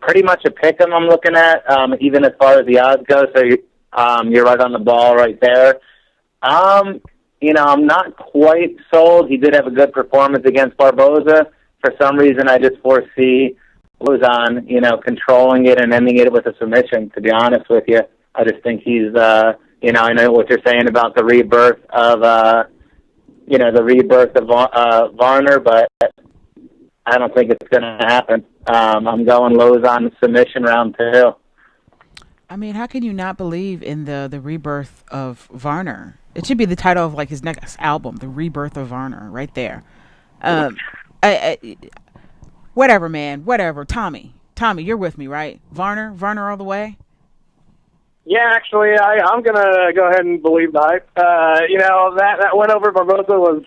S6: pretty much a pick 'em I'm looking at, even as far as the odds go. So you're right on the ball right there. I'm not quite sold. He did have a good performance against Barboza. For some reason, I just foresee Lauzon, controlling it and ending it with a submission. To be honest with you, I just think he's, I know what you're saying about the rebirth of, Varner, but I don't think it's going to happen. I'm going Lauzon submission round 2.
S2: I mean, how can you not believe in the rebirth of Varner? It should be the title of his next album, The Rebirth of Varner, right there. Whatever, man, whatever. Tommy, you're with me, right? Varner all the way?
S4: Yeah, actually, I'm going to go ahead and believe the hype. That win over Barboza was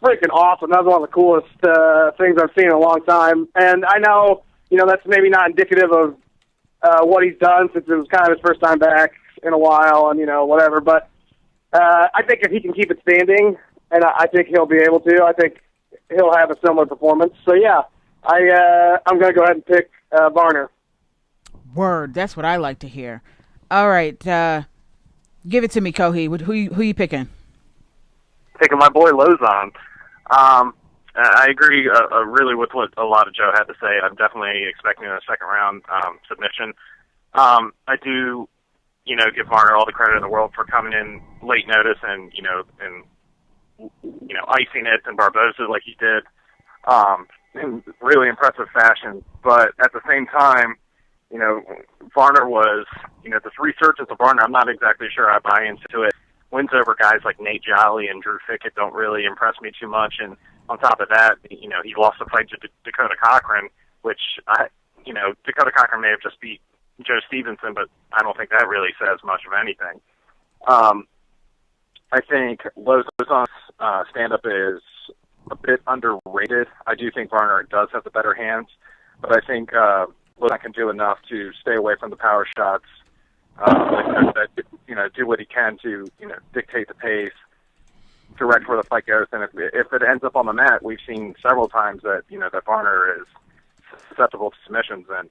S4: freaking awesome. That was one of the coolest things I've seen in a long time. And I know, that's maybe not indicative of what he's done since it was kind of his first time back in a while and, whatever. But I think if he can keep it standing, and I think he'll be able to, I think he'll have a similar performance. So, yeah, I'm going to go ahead and pick Varner.
S2: Word. That's what I like to hear. All right. Give it to me, Kohi. Who you picking?
S5: Picking my boy Lozon. I agree really with what a lot of Joe had to say. I'm definitely expecting a second round submission. I do, give Varner all the credit in the world for coming in late notice and icing it and Barboza like he did in really impressive fashion. But at the same time, Varner was, this resurgence of Varner, I'm not exactly sure I buy into it. Wins over guys like Nate Jolly and Drew Fickett don't really impress me too much. And on top of that, he lost the fight to Dakota Cochran, which, Dakota Cochran may have just beat Joe Stevenson, but I don't think that really says much of anything. I think Lozon's stand-up is a bit underrated. I do think Varner does have the better hands, but I think Lozon can do enough to stay away from the power shots, do what he can to, dictate the pace, direct where the fight goes. And if it ends up on the mat, we've seen several times that, that Varner is susceptible to submissions, and,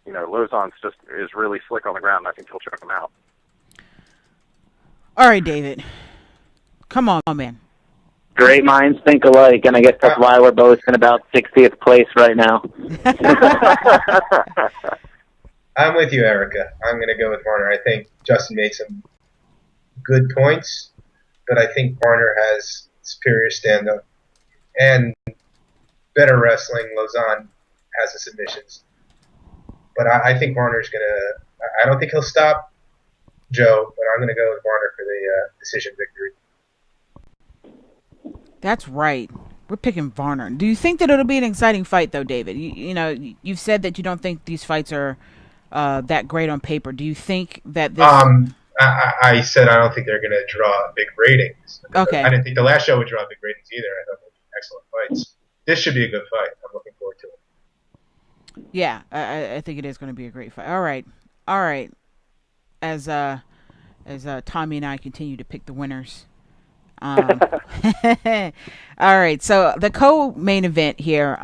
S5: Lozon's is really slick on the ground, and I think he'll choke him out.
S2: All right, David. Come on, man.
S6: Great minds think alike, and I guess that's why we're both in about 60th place right now.
S3: I'm with you, Erica. I'm going to go with Varner. I think Justin made some good points, but I think Varner has superior stand-up and better wrestling. Lozon has the submissions. But I think Varner's going to – I don't think he'll stop Joe, but I'm going to go with Varner for the decision victory.
S2: That's right. We're picking Varner. Do you think that it'll be an exciting fight, though, David? You've said that you don't think these fights are that great on paper. Do you think that this...
S3: I said I don't think they're going to draw big ratings.
S2: Okay.
S3: I didn't think the last show would draw big ratings either. I thought they were excellent fights. This should be a good fight. I'm looking forward to it.
S2: Yeah, I think it is going to be a great fight. All right. As Tommy and I continue to pick the winners. All right, so the co-main event here,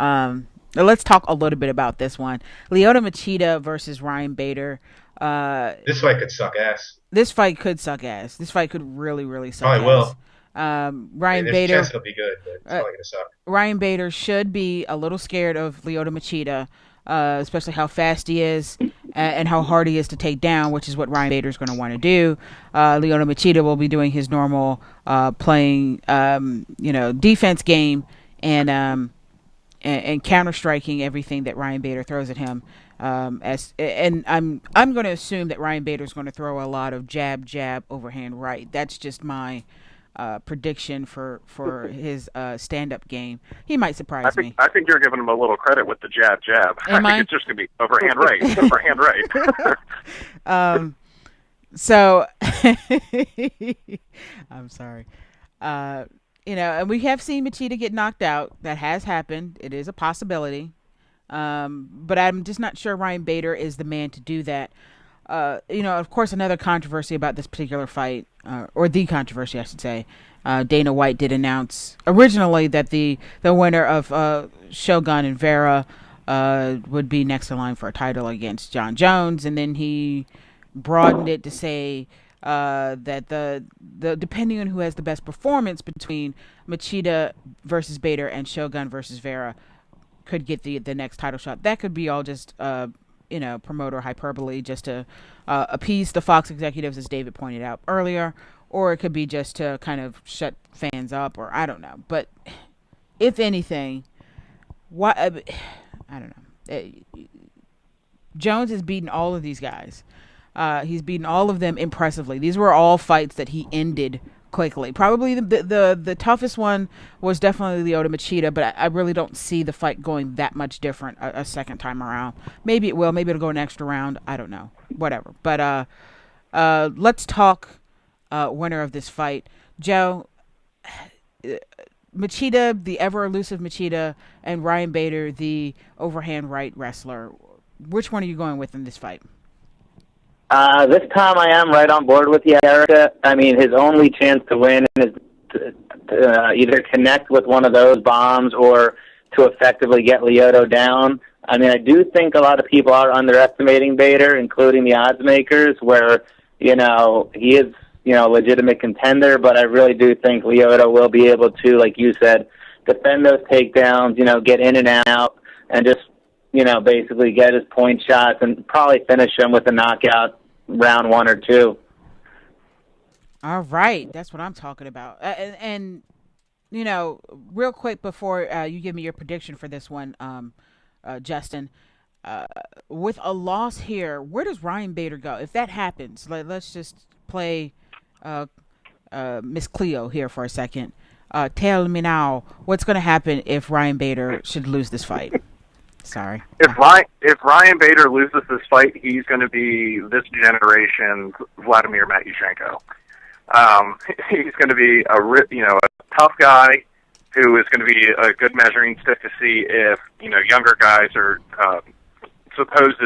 S2: let's talk a little bit about this one. Lyoto Machida versus Ryan Bader.
S3: This fight could suck ass.
S2: This fight could suck ass. This fight could really, really suck
S3: Probably
S2: ass.
S3: Will.
S2: Ryan
S3: There's
S2: Bader.
S3: a chance it'll be good, but it's probably going to suck.
S2: Ryan Bader should be a little scared of Lyoto Machida, especially how fast he is and how hard he is to take down, which is what Ryan Bader is going to want to do. Lyoto Machida will be doing his normal playing, defense game and counter striking everything that Ryan Bader throws at him. I'm going to assume that Ryan Bader is going to throw a lot of jab, overhand right. That's just my prediction for his stand-up game. He might surprise me.
S5: I think you're giving him a little credit with the jab.
S2: Am
S5: I think it's just going to be overhand right.
S2: So, I'm sorry. And we have seen Machida get knocked out. That has happened. It is a possibility. But I'm just not sure Ryan Bader is the man to do that. Of course, another controversy about this particular fight, or the controversy, I should say. Dana White did announce originally that the winner of Shogun and Vera would be next in line for a title against John Jones, and then he broadened it to say that the depending on who has the best performance between Machida versus Bader and Shogun versus Vera could get the next title shot. That could be all just promoter hyperbole just to appease the Fox executives, as David pointed out earlier, or it could be just to kind of shut fans up, or I don't know. But if anything, I don't know. Jones has beaten all of these guys. He's beaten all of them impressively. These were all fights that he ended quickly. Probably the toughest one was definitely Lyoto Machida, but I really don't see the fight going that much different a second time around. Maybe it will. Maybe it'll go an extra round. I don't know. Whatever. But let's talk winner of this fight. Joe, Machida, the ever elusive Machida, and Ryan Bader, the overhand right wrestler. Which one are you going with in this fight?
S6: This time I am right on board with you, Erica. I mean, his only chance to win is to either connect with one of those bombs or to effectively get Lyoto down. I mean, I do think a lot of people are underestimating Bader, including the odds makers, where, he is, a legitimate contender, but I really do think Lyoto will be able to, like you said, defend those takedowns, get in and out, and just, basically get his point shots and probably finish him with a knockout round 1 or 2.
S2: All right. That's what I'm talking about. And real quick before you give me your prediction for this one, Justin, with a loss here, where does Ryan Bader go? If that happens, let's just play Miss Cleo here for a second. Tell me now, what's going to happen if Ryan Bader should lose this fight? Sorry.
S5: If Ryan Bader loses this fight, he's going to be this generation's Vladimir Matyushenko. He's going to be a tough guy who is going to be a good measuring stick to see if younger guys or supposed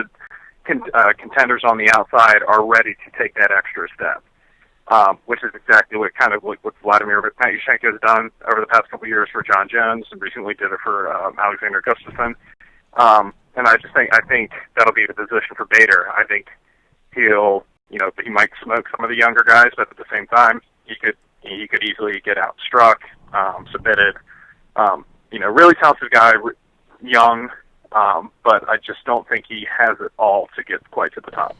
S5: contenders on the outside are ready to take that extra step. Which is exactly what Vladimir Matyushenko has done over the past couple of years for John Jones, and recently did it for Alexander Gustafsson. And I think that'll be the position for Bader. I think he might smoke some of the younger guys, but at the same time, he could easily get outstruck, submitted. Really talented guy, young, but I just don't think he has it all to get quite to the top.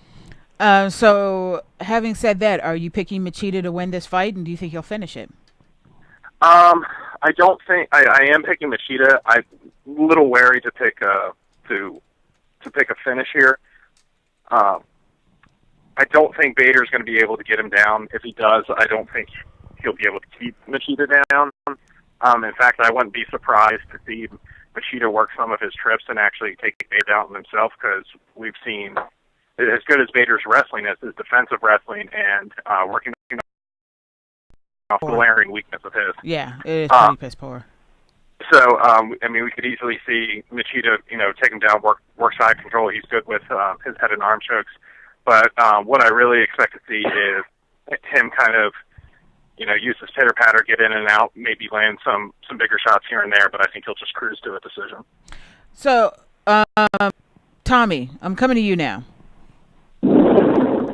S2: So, having said that, are you picking Machida to win this fight, and do you think he'll finish it?
S5: I don't think I am picking Machida. I'm a little wary to pick a finish here. I don't think Bader's going to be able to get him down. If he does, I don't think he'll be able to keep Machida down. In fact, I wouldn't be surprised to see Machida work some of his trips and actually take Bader down himself, because we've seen, as good as Bader's wrestling is, his defensive wrestling and working off the glaring weakness of his.
S2: Yeah, it is pretty piss poor.
S5: So, we could easily see Machida, take him down, work side control. He's good with his head and arm chokes. But what I really expect to see is him kind of, use his pitter-patter, get in and out, maybe land some bigger shots here and there, but I think he'll just cruise to a decision.
S2: So, Tommy, I'm coming to you now.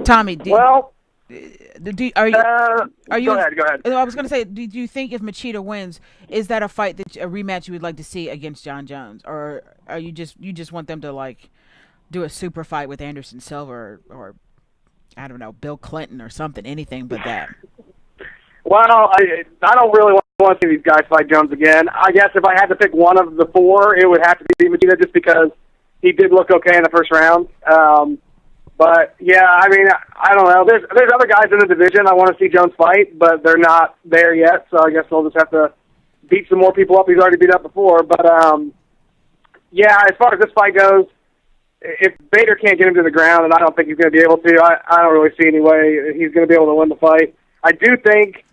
S2: Tommy, are you?
S4: Go ahead.
S2: I was going to say, do you think if Machida wins, is that a rematch you would like to see against John Jones, or are you just want them to do a super fight with Anderson Silva or I don't know, Bill Clinton or something, anything but that?
S4: Well, I don't really want to see these guys fight Jones again. I guess if I had to pick one of the four, it would have to be Machida, just because he did look okay in the first round. But yeah, I don't know. There's other guys in the division I want to see Jones fight, but they're not there yet. So I guess they'll just have to beat some more people up he's already beat up before. But yeah, as far as this fight goes, if Bader can't get him to the ground, and I don't think he's going to be able to, I don't really see any way he's going to be able to win the fight. I do think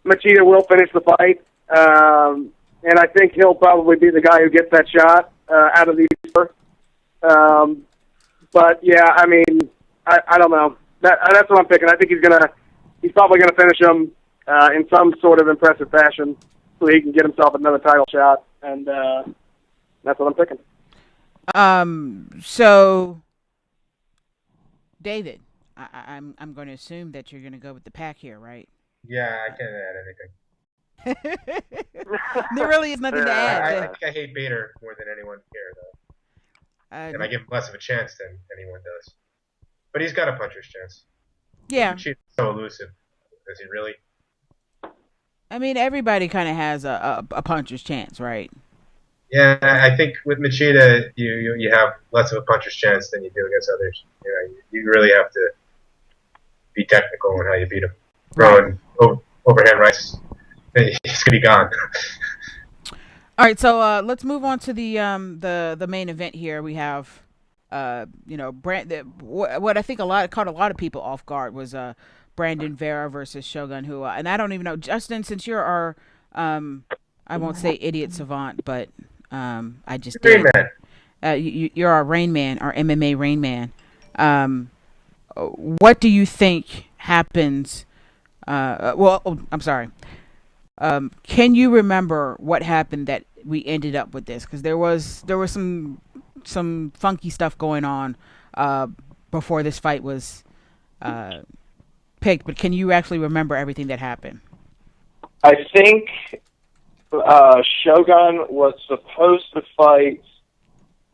S4: Machida will finish the fight, and I think he'll probably be the guy who gets that shot out of these four. But yeah, I don't know. That's what I'm picking. I think he's probably gonna finish him in some sort of impressive fashion, so he can get himself another title shot, and that's what I'm picking.
S2: So David, I'm going to assume that you're going to go with the pack here, right?
S3: Yeah, I can't add anything.
S2: There really is nothing to add.
S3: I hate Bader more than anyone here, though. And I give him less of a chance than anyone does. But he's got a puncher's chance.
S2: Yeah.
S3: She's so elusive. Does he really?
S2: Everybody kind of has a puncher's chance, right?
S3: Yeah, I think with Machida, you have less of a puncher's chance than you do against others. You really have to be technical in how you beat him. Throwing overhand rights, he's gonna be gone.
S2: All right, so let's move on to the main event here. We have what I think caught a lot of people off guard was Brandon Vera versus Shogun Rua. And I don't even know, Justin, since you're our I won't say idiot savant, but I just did. You're our Rain Man, our MMA Rain Man. What do you think happens? I'm sorry. Can you remember what happened that we ended up with this? Because there was some funky stuff going on before this fight was picked. But can you actually remember everything that happened?
S5: I think Shogun was supposed to fight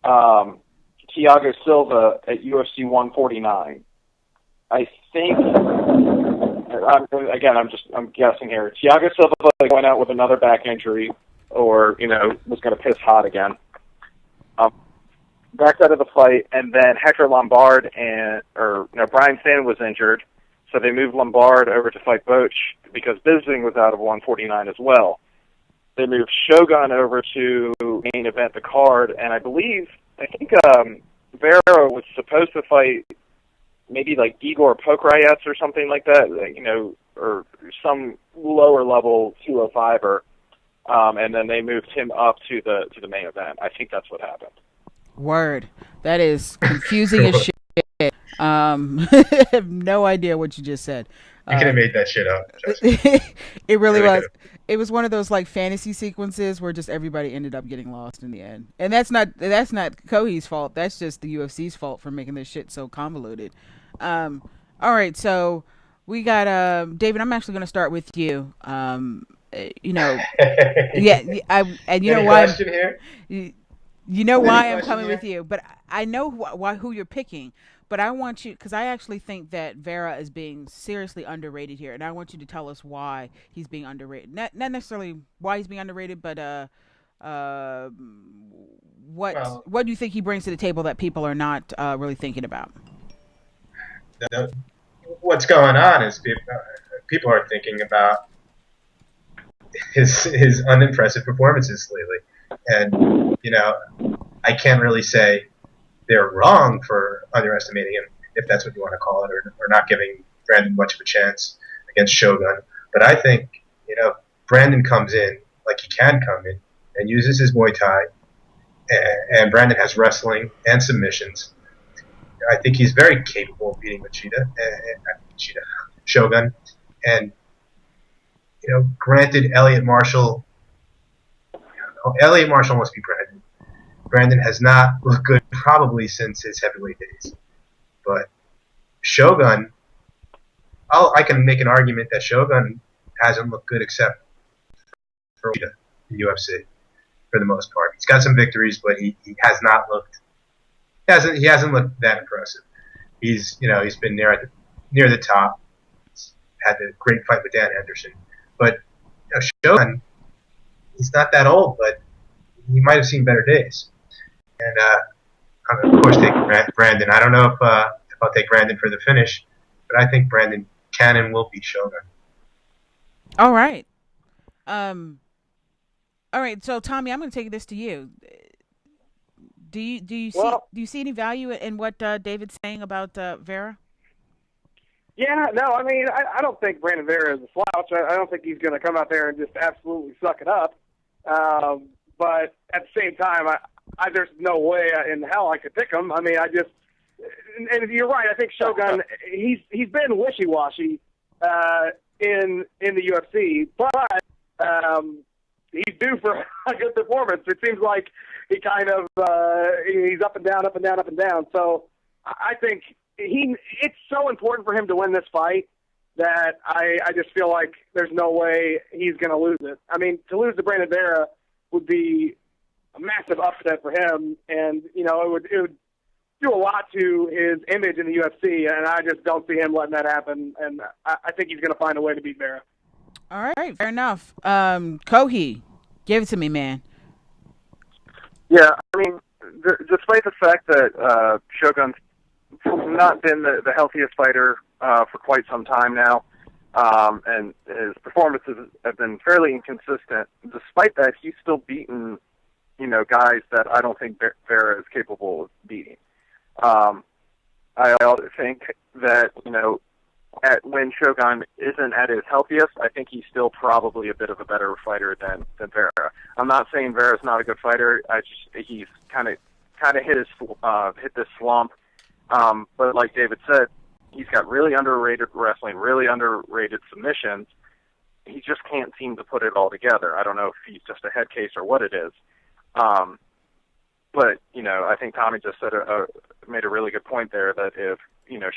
S5: Thiago Silva at UFC 149. I think. I'm guessing here. Thiago Silva went out with another back injury, or was going to piss hot again. Backed out of the fight, and then Hector Lombard Brian Stann was injured, so they moved Lombard over to fight Boch because Bisping was out of 149 as well. They moved Shogun over to main event the card, and I think Vera was supposed to fight maybe like Igor Pokrayets or something like that, or some lower level 205er, and then they moved him up to the main event. I think that's what happened.
S2: Word. That is confusing as shit. I have no idea what you just said.
S3: You could have made that shit up.
S2: It really was. It was one of those like fantasy sequences where just everybody ended up getting lost in the end. And that's not Kohi's fault. That's just the UFC's fault for making this shit so convoluted. All right, so we got David. I'm actually going to start with you. You know why I'm coming with you, but I know who you're picking. But I want you, because I actually think that Vera is being seriously underrated here, and I want you to tell us why he's being underrated. Not necessarily why he's being underrated, but what do you think he brings to the table that people are not really thinking about?
S3: What's going on is people are thinking about his unimpressive performances lately, and I can't really say they're wrong for underestimating him, if that's what you want to call it, or not giving Brandon much of a chance against Shogun. But I think, Brandon comes in like he can come in and uses his Muay Thai, and Brandon has wrestling and submissions. I think he's very capable of beating Shogun. And, granted, Elliot Marshall must be Brandon. Brandon has not looked good probably since his heavyweight days. But Shogun, I can make an argument that Shogun hasn't looked good except for the UFC for the most part. He's got some victories, but he has not looked. He hasn't looked that impressive. He's been near the top. He's had a great fight with Dan Henderson, but Shogun, he's not that old, but he might have seen better days. And I'm of course taking Brandon. I don't know if I'll take Brandon for the finish, but I think Brandon can and will beat Shogun.
S2: All right. All right. So Tommy, I'm going to take this to you. Do you see any value in what David's saying about Vera?
S4: Yeah, no, I mean, I don't think Brandon Vera is a slouch. I don't think he's going to come out there and just absolutely suck it up. But at the same time, there's no way in hell I could pick him. I mean, and you're right. I think Shogun, he's been wishy-washy in the UFC, but he's due for a good performance. It seems like he kind of he's up and down, up and down, up and down. So I think it's so important for him to win this fight that I just feel like there's no way he's going to lose it. I mean, to lose to Brandon Vera would be a massive upset for him, and it would do a lot to his image in the UFC, and I just don't see him letting that happen. And I think he's going to find a way to beat Vera.
S2: All right, fair enough. Kohi, give it to me, man.
S5: Yeah, I mean, despite the fact that Shogun's not been the healthiest fighter for quite some time now, and his performances have been fairly inconsistent. Despite that, he's still beaten, guys that I don't think Vera is capable of beating. I also think that, when Shogun isn't at his healthiest, I think he's still probably a bit of a better fighter than Vera. I'm not saying Vera's not a good fighter. He's kind of hit this slump. But like David said, he's got really underrated wrestling, really underrated submissions. He just can't seem to put it all together. I don't know if he's just a head case or what it is. But I think Tommy just made a really good point there that if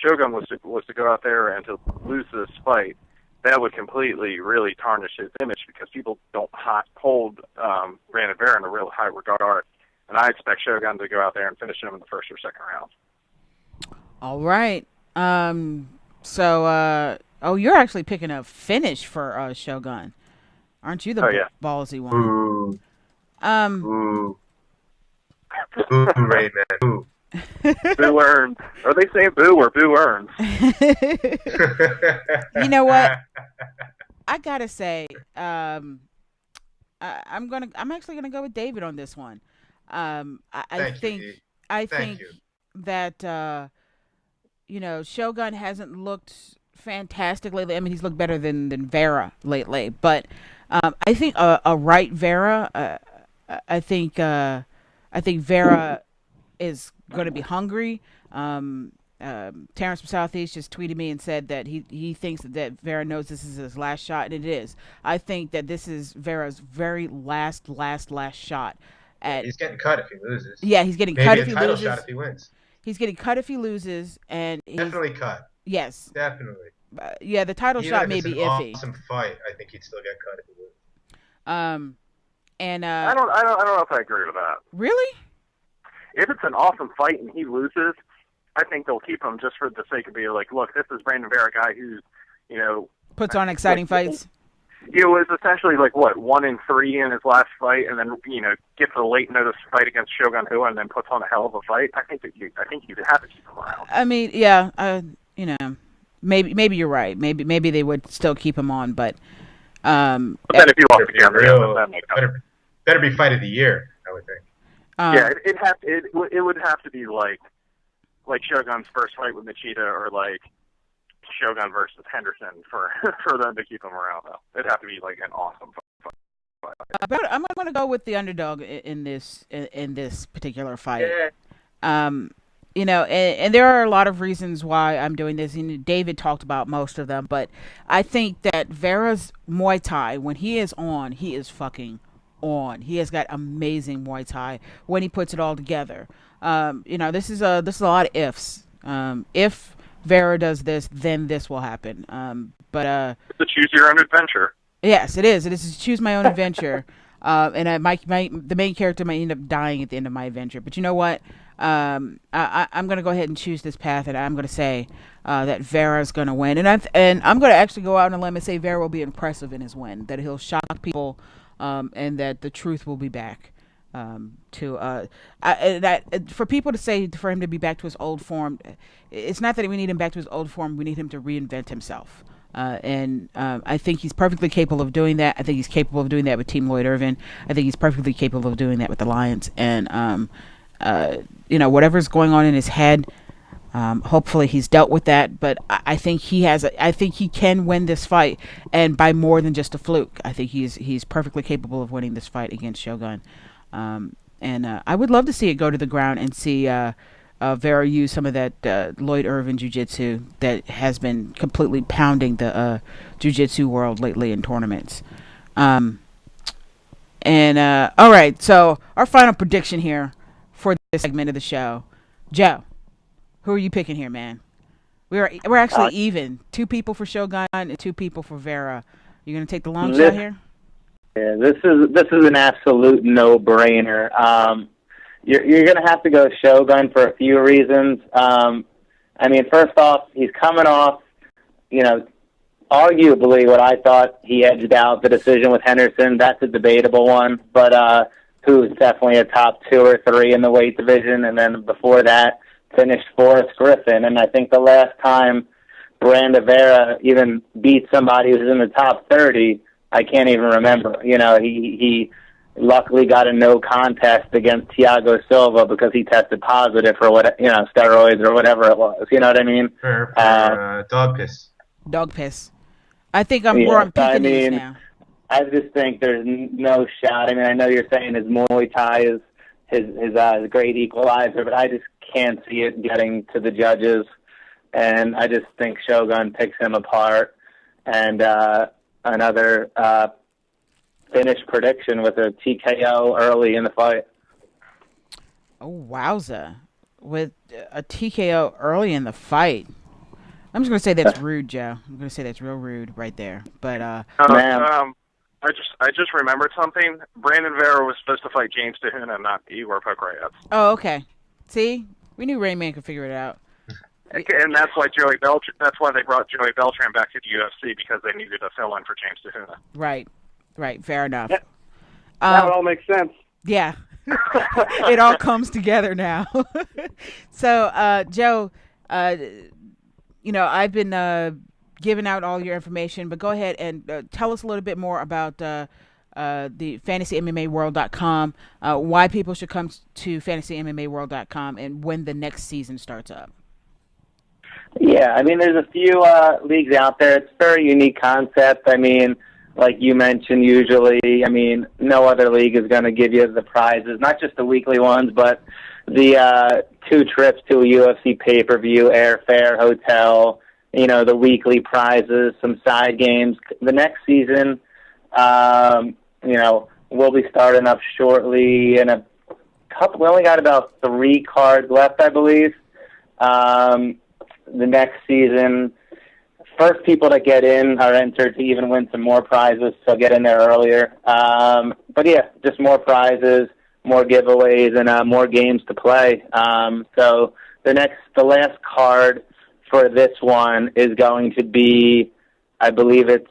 S5: Shogun was to go out there and to lose this fight, that would completely really tarnish his image because people don't hold Brandon Vera in a real high regard. And I expect Shogun to go out there and finish him in the first or second round.
S2: All right. You're actually picking a finish for Shogun. Aren't you the ballsy one?
S3: Ooh. Boo, Rain Man. Boo.
S5: Boo earns. Are they saying boo or boo earns?
S2: You know what? I gotta say, I'm actually gonna go with David on this one. I think that Shogun hasn't looked fantastic lately. I mean, he's looked better than Vera lately, but I think a right Vera. I think Vera is going to be hungry. Terrence from Southeast just tweeted me and said that he thinks that Vera knows this is his last shot, and it is. I think that this is Vera's very last shot.
S3: He's getting cut if he loses.
S2: Yeah, he's getting cut if he loses.
S3: Maybe a title shot if he wins.
S2: He's getting cut if he loses, and
S3: definitely cut.
S2: Yes,
S3: definitely.
S2: The title shot may be iffy.
S3: Awesome fight. I think he'd still get cut if he loses.
S5: And I don't know if I agree with that.
S2: Really?
S5: If it's an awesome fight and he loses, I think they'll keep him just for the sake of being like, look, this is Brandon Vera, guy who's,
S2: puts on exciting fights.
S5: It was essentially 1-3 in his last fight, and then gets a late notice fight against Shogun Rua, and then puts on a hell of a fight. I think you'd have to keep him around.
S2: I mean, yeah, maybe you're right. Maybe they would still keep him on, but
S5: then if you want to be real,
S3: better be fight of the year, I would think.
S5: It would have to be like Shogun's first fight with Machida, or like Shogun versus Henderson for them to keep him around. Though it'd have to be an awesome fight.
S2: But I'm going to go with the underdog in this particular fight.
S3: Yeah.
S2: And there are a lot of reasons why I'm doing this. David talked about most of them, but I think that Vera's Muay Thai, when he is on, he is fucking on. He has got amazing Muay Thai when he puts it all together. This is a lot of ifs. If Vera does this, then this will happen. But
S5: it's a choose your own adventure.
S2: Yes, it is. It is to choose my own adventure. And the main character might end up dying at the end of my adventure. But you know what? I'm going to go ahead and choose this path, and I'm going to say that Vera's going to win. And I'm going to actually go out on a limb and say Vera will be impressive in his win, that he'll shock people, and that the truth will be back. For people to say for him to be back to his old form, it's not that we need him back to his old form. We need him to reinvent himself. I think he's perfectly capable of doing that. I think he's capable of doing that with Team Lloyd Irvin. I think he's perfectly capable of doing that with the Lions. And whatever's going on in his head, hopefully he's dealt with that. But I think I think he can win this fight, and by more than just a fluke. I think he's perfectly capable of winning this fight against Shogun. I would love to see it go to the ground and see Vera use some of that Lloyd Irvin jiu-jitsu that has been completely pounding the jiu-jitsu world lately in tournaments. All right, so our final prediction here for this segment of the show. Joe, who are you picking here, man? We're actually even. 2 people for Shogun and 2 people for Vera. You gonna take the long shot here?
S6: Yeah, this is an absolute no-brainer. You're going to have to go Shogun for a few reasons. First off, he's coming off, arguably what I thought he edged out the decision with Henderson. That's a debatable one, but who's definitely a top 2 or 3 in the weight division. And then before that, finished Forrest Griffin. And I think the last time Brandon Vera even beat somebody who's in the top 30, I can't even remember. He luckily got a no contest against Thiago Silva because he tested positive for steroids or whatever it was. You know what I mean?
S3: For dog piss.
S2: Dog piss. I think we're on Pekingese now.
S6: I just think there's no shot. I mean, I know you're saying his Muay Thai is his great equalizer, but I just can't see it getting to the judges. And I just think Shogun picks him apart. And another finish prediction with a TKO early in the fight.
S2: Oh, wowza. With a TKO early in the fight. I'm just going to say that's rude, Joe. I'm going to say that's real rude right there. But
S5: I just remembered something. Brandon Vera was supposed to fight James Tahuna, not Igor Pokrayev.
S2: Oh, okay. See? We knew Rain Man could figure it out.
S5: And that's why they brought Joey Beltran back to the UFC, because they needed a fill-in for James Tahuna.
S2: Right. Fair enough.
S4: Yep. That all makes sense.
S2: Yeah. It all comes together now. So, Joe, I've been giving out all your information, but go ahead and tell us a little bit more about the FantasyMMAworld.com, why people should come to FantasyMMAworld.com, and when the next season starts up.
S6: Yeah, I mean, there's a few leagues out there. It's a very unique concept. I mean, like you mentioned, usually, I mean, no other league is going to give you the prizes, not just the weekly ones, but the 2 trips to a UFC pay-per-view, airfare, hotel, the weekly prizes, some side games. The next season, we'll be starting up shortly in a couple. We only got about 3 cards left, I believe. The next season, first people that get in are entered to even win some more prizes, so get in there earlier. But yeah, just more prizes, more giveaways, and more games to play. So the last card for this one is going to be, I believe it's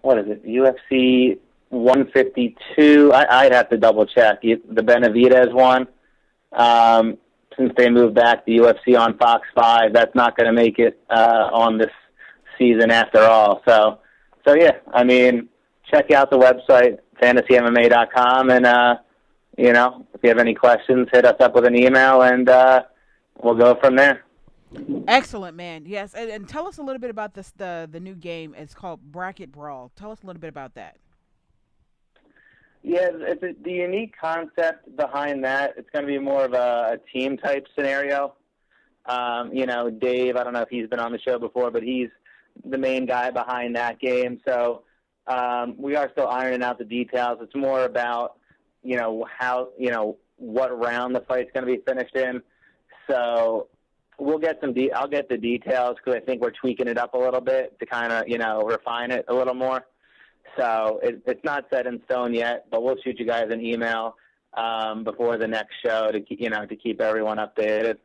S6: UFC 152. I'd have to double check the Benavidez one. Since they moved back to UFC on Fox 5, that's not going to make it on this season after all. So yeah, I mean, check out the website, fantasymma.com, and, if you have any questions, hit us up with an email, and we'll go from there.
S2: Excellent, man. Yes, and tell us a little bit about the new game. It's called Bracket Brawl. Tell us a little bit about that.
S6: Yeah, the unique concept behind that, it's going to be more of a team-type scenario. Dave, I don't know if he's been on the show before, but he's the main guy behind that game. So we are still ironing out the details. It's more about, how, what round the fight's going to be finished in. So we'll get I'll get the details, because I think we're tweaking it up a little bit to kind of, refine it a little more. So it's not set in stone yet, but we'll shoot you guys an email before the next show to keep everyone updated.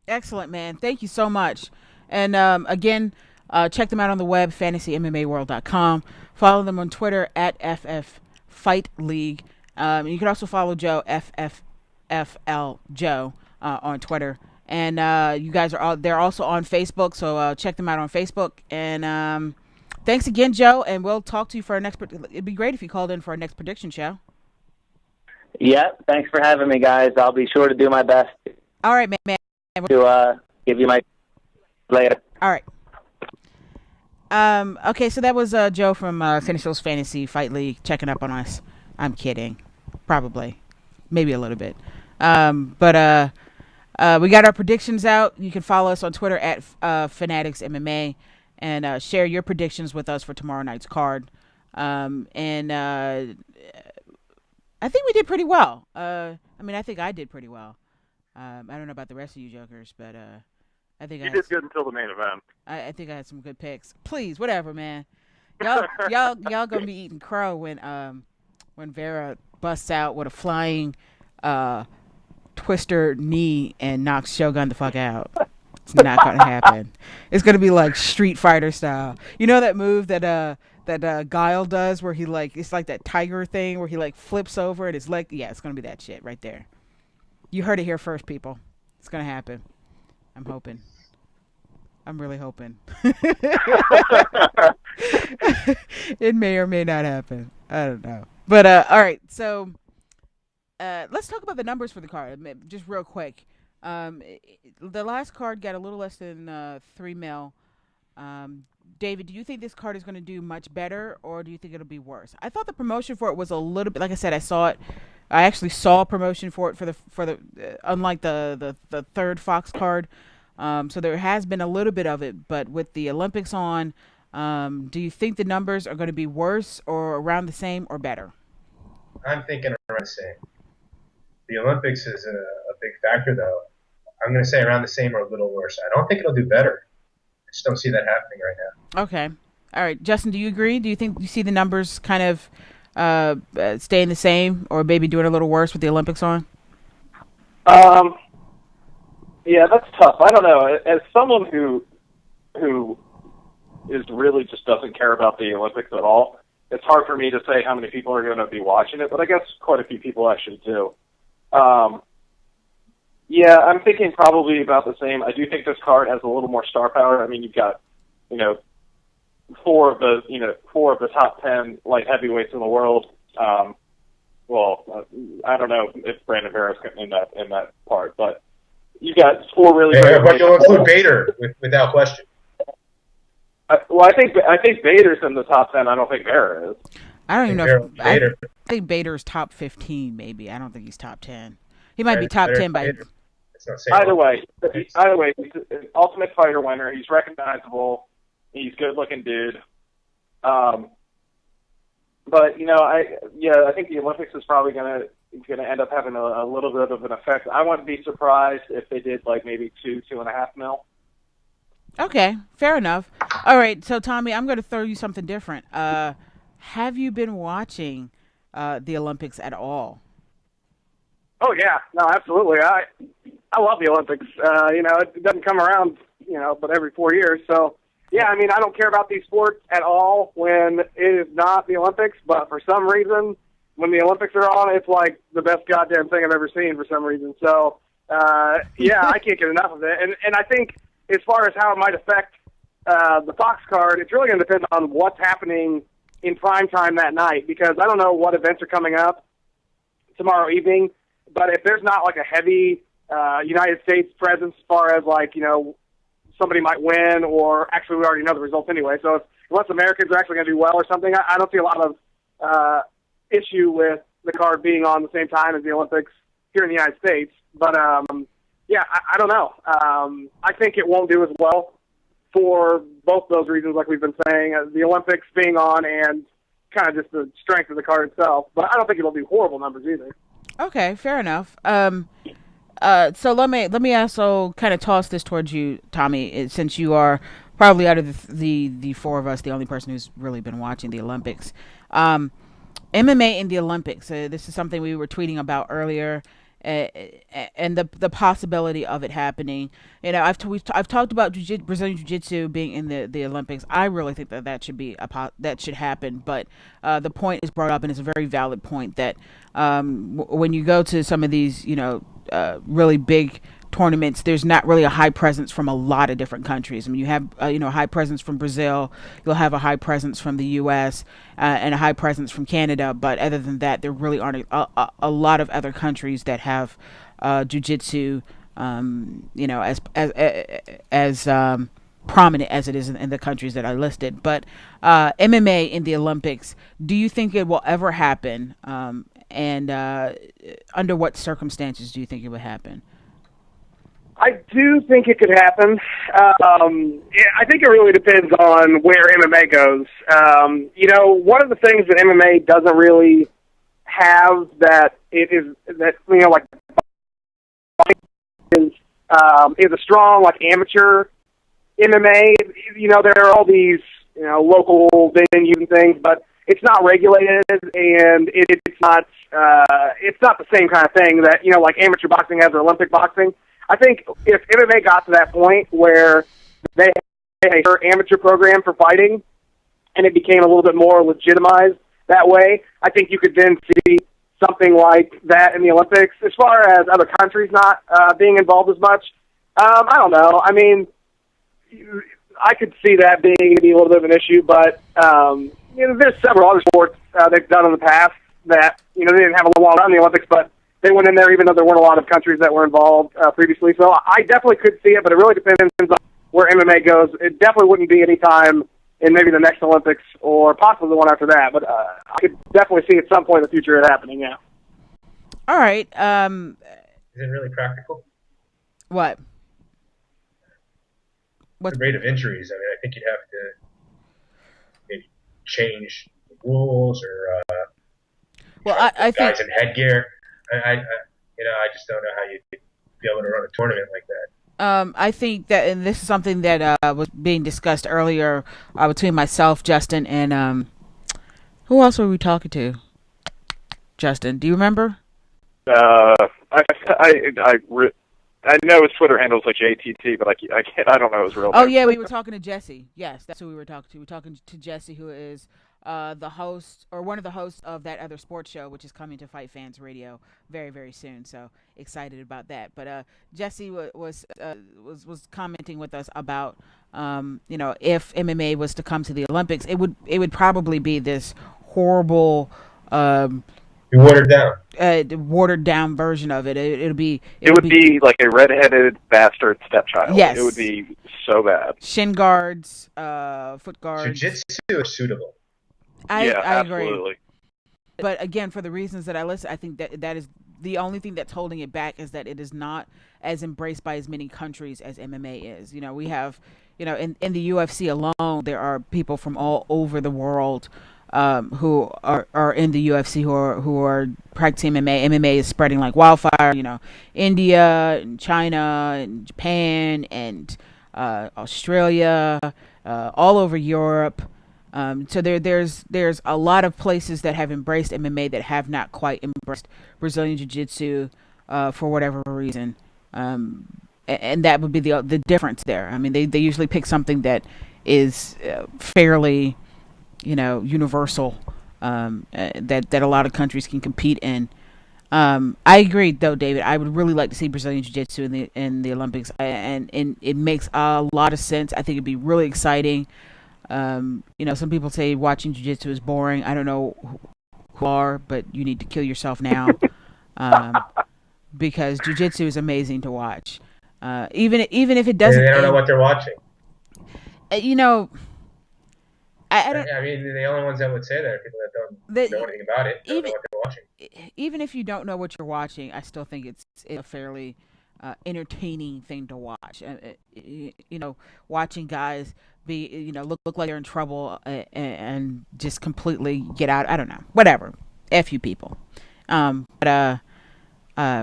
S2: Excellent, man. Thank you so much. And again, check them out on the web, FantasyMMAworld.com. Follow them on Twitter at FFFightLeague. You can also follow Joe, FFFL Joe, on Twitter. And you guys they're also on Facebook, so check them out on Facebook. And thanks again, Joe, and we'll talk to you for our next. It'd be great if you called in for our next prediction show.
S6: Yeah, thanks for having me, guys. I'll be sure to do my best.
S2: All right, man.
S6: To give you my later.
S2: All right. Okay, so that was Joe from Finish Those Fantasy Fight League checking up on us. I'm kidding, probably, maybe a little bit. But we got our predictions out. You can follow us on Twitter at FanAddicts MMA. And share your predictions with us for tomorrow night's card. And I think we did pretty well. I think I did pretty well. I don't know about the rest of you jokers, but I think
S5: you did good until the main event.
S2: I think I had some good picks. Please, whatever, man. Y'all gonna be eating crow when Vera busts out with a flying twister knee and knocks Shogun the fuck out. It's not gonna happen. It's gonna be like Street Fighter style. You know that move that Guile does, where he it's like that tiger thing where he flips over and his leg. Yeah, it's gonna be that shit right there. You heard it here first, people. It's gonna happen. I'm hoping. I'm really hoping. It may or may not happen. I don't know. But all right, so let's talk about the numbers for the card, just real quick. The last card got a little less than 3 mil. David, do you think this card is going to do much better, or do you think it'll be worse? I thought the promotion for it was a little bit. Like I said, I saw it. I actually saw a promotion for it unlike the third Fox card. So there has been a little bit of it, but with the Olympics on, do you think the numbers are going to be worse or around the same or better?
S3: I'm thinking around the same. The Olympics is a big factor, though. I'm going to say around the same or a little worse. I don't think it'll do better. I just don't see that happening right now.
S2: Okay. All right. Justin, do you agree? Do you think you see the numbers kind of staying the same or maybe doing a little worse with the Olympics on?
S5: Yeah, that's tough. I don't know. As someone who is really just doesn't care about the Olympics at all, it's hard for me to say how many people are going to be watching it, but I guess quite a few people actually do. Yeah, I'm thinking probably about the same. I do think this card has a little more star power. I mean, you've got, four of the top 10 light heavyweights in the world. I don't know if Brandon Vera's in that part, but you got four really great.
S3: But you'll include Bader without question.
S5: I think Bader's in the top 10. I don't think Vera is.
S2: I don't even know. I
S3: Bader.
S2: think Bader's top 15, maybe. I don't think he's top 10. He might be top 10 by.
S5: Either way, he's an Ultimate Fighter winner. He's recognizable. He's a good-looking dude. But I think the Olympics is probably gonna end up having a little bit of an effect. I wouldn't be surprised if they did like maybe 2.5 mil.
S2: Okay, fair enough. All right, so Tommy, I'm going to throw you something different. Have you been watching the Olympics at all?
S4: Oh yeah, no, absolutely. I love the Olympics. It doesn't come around, but every 4 years. So yeah, I mean, I don't care about these sports at all when it is not the Olympics. But for some reason, when the Olympics are on, it's like the best goddamn thing I've ever seen for some reason. So yeah, I can't get enough of it. And I think as far as how it might affect the Fox card, it's really going to depend on what's happening in prime time that night, because I don't know what events are coming up tomorrow evening. But if there's not like a heavy United States presence as far as like, somebody might win, or actually we already know the results anyway. So unless Americans are actually going to do well or something, I don't see a lot of issue with the card being on the same time as the Olympics here in the United States. But yeah, I don't know. I think it won't do as well for both those reasons, like we've been saying, the Olympics being on and kind of just the strength of the card itself. But I don't think it'll do horrible numbers either.
S2: Okay, fair enough. So let me also kind of toss this towards you, Tommy, since you are probably out of the four of us the only person who's really been watching the Olympics. MMA in the Olympics. This is something we were tweeting about earlier, and the possibility of it happening. I've talked about Brazilian Jiu-Jitsu being in the Olympics. I really think that that should happen. But the point is brought up, and it's a very valid point that when you go to some of these, really big tournaments, there's not really a high presence from a lot of different countries. I mean, you have a high presence from Brazil, you'll have a high presence from the U.S. And a high presence from Canada, but other than that, there really aren't a lot of other countries that have jiu-jitsu, as prominent as it is in the countries that I listed. But MMA in the Olympics, do you think it will ever happen? And under what circumstances do you think it would happen?
S4: I do think it could happen. I think it really depends on where MMA goes. One of the things that MMA doesn't really have that is a strong like amateur MMA. There are all these local venues and things, but it's not regulated, and it's not the same kind of thing that like amateur boxing has or Olympic boxing. I think if MMA got to that point where they had an amateur program for fighting and it became a little bit more legitimized that way, I think you could then see something like that in the Olympics. As far as other countries not being involved as much, I don't know. I mean, I could see that being a little bit of an issue, but there's several other sports they've done in the past that, they didn't have a long run in the Olympics, but they went in there even though there weren't a lot of countries that were involved previously. So I definitely could see it, but it really depends on where MMA goes. It definitely wouldn't be any time in maybe the next Olympics or possibly the one after that, but I could definitely see at some point in the future it happening, yeah.
S2: All right.
S3: Is it really practical?
S2: What?
S3: The rate of injuries. I mean, I think you'd have to maybe change the rules or
S2: I think
S3: guys in headgear. I just don't know how you'd be able to run a tournament like that.
S2: I think that, and this is something that was being discussed earlier between myself, Justin, and who else were we talking to? Justin, do you remember?
S5: I know his Twitter handle is like JTT, but I don't know his real name.
S2: Oh yeah, we were talking to Jesse. Yes, that's who we were talking to. We're talking to Jesse, who is the host or one of the hosts of that other sports show, which is coming to FightFans Radio very, very soon. So excited about that. But Jesse was commenting with us about if MMA was to come to the Olympics, it would probably be this horrible. Watered down version of it. It would be
S5: like a redheaded bastard stepchild.
S2: Yes.
S5: It would be so bad.
S2: Shin guards, foot guards.
S3: Jiu-jitsu is suitable.
S2: I
S5: absolutely
S2: agree. But again, for the reasons that I listed, I think that is the only thing that's holding it back is that it is not as embraced by as many countries as MMA is. We have, in the UFC alone, there are people from all over the world who are in the UFC who are practicing MMA. MMA is spreading like wildfire. India and China and Japan and Australia, all over Europe. So there's a lot of places that have embraced MMA that have not quite embraced Brazilian Jiu-Jitsu for whatever reason. And that would be the difference there. I mean, they usually pick something that is fairly universal, that a lot of countries can compete in. I agree, though, David. I would really like to see Brazilian Jiu-Jitsu in the Olympics, and it makes a lot of sense. I think it'd be really exciting. Some people say watching Jiu-Jitsu is boring. I don't know who are, but you need to kill yourself now, because Jiu-Jitsu is amazing to watch. Even if it doesn't,
S3: they don't know what they're watching.
S2: I
S3: mean, the only ones that would say that are people that don't know anything about it, don't know what they're watching.
S2: Even if you don't know what you're watching, I still think it's a fairly entertaining thing to watch. Watching guys be, look like they're in trouble and just completely get out. I don't know. Whatever. F you people. But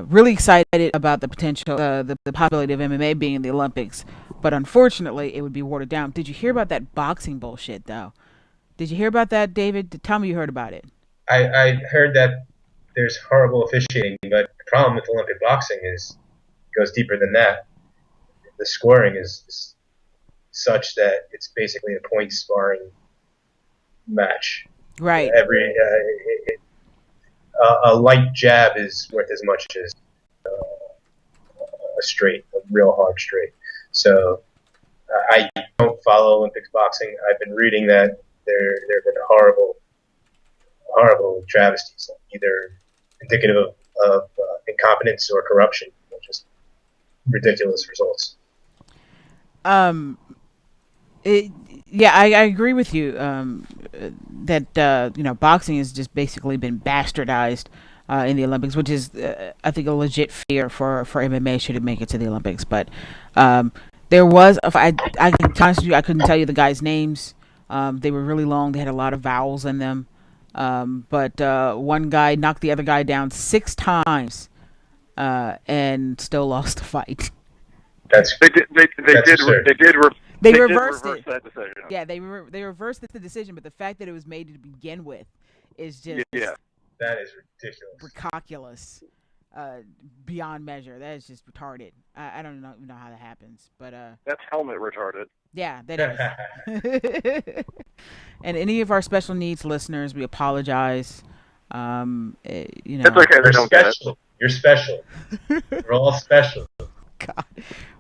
S2: really excited about the potential, the possibility of MMA being in the Olympics. But unfortunately, it would be watered down. Did you hear about that boxing bullshit, though? Did you hear about that, David? Tell me you heard about it.
S3: I heard that there's horrible officiating, but the problem with Olympic boxing goes deeper than that. The scoring is such that it's basically a point sparring match.
S2: Right.
S3: A light jab is worth as much as a real hard straight. So I don't follow Olympics boxing. I've been reading that there have been horrible travesties, either indicative of incompetence or corruption, just ridiculous results.
S2: I agree with you that boxing has just basically been bastardized in the Olympics, which is I think a legit fear for MMA should it make it to the Olympics. But there was I can honestly you, I couldn't tell you the guys' names. They were really long. They had a lot of vowels in them. But one guy knocked the other guy down 6 times and still lost the fight. They reversed it.
S5: That decision.
S2: Yeah, they reversed the decision, but the fact that it was made to begin with is just
S3: that is ridiculous,
S2: ridiculous, beyond measure. That is just retarded. I don't know how that happens, but
S5: that's helmet retarded.
S2: Yeah, that is. And any of our special needs listeners, we apologize.
S5: It's okay. They don't get it.
S3: You're special. We're all special.
S2: God,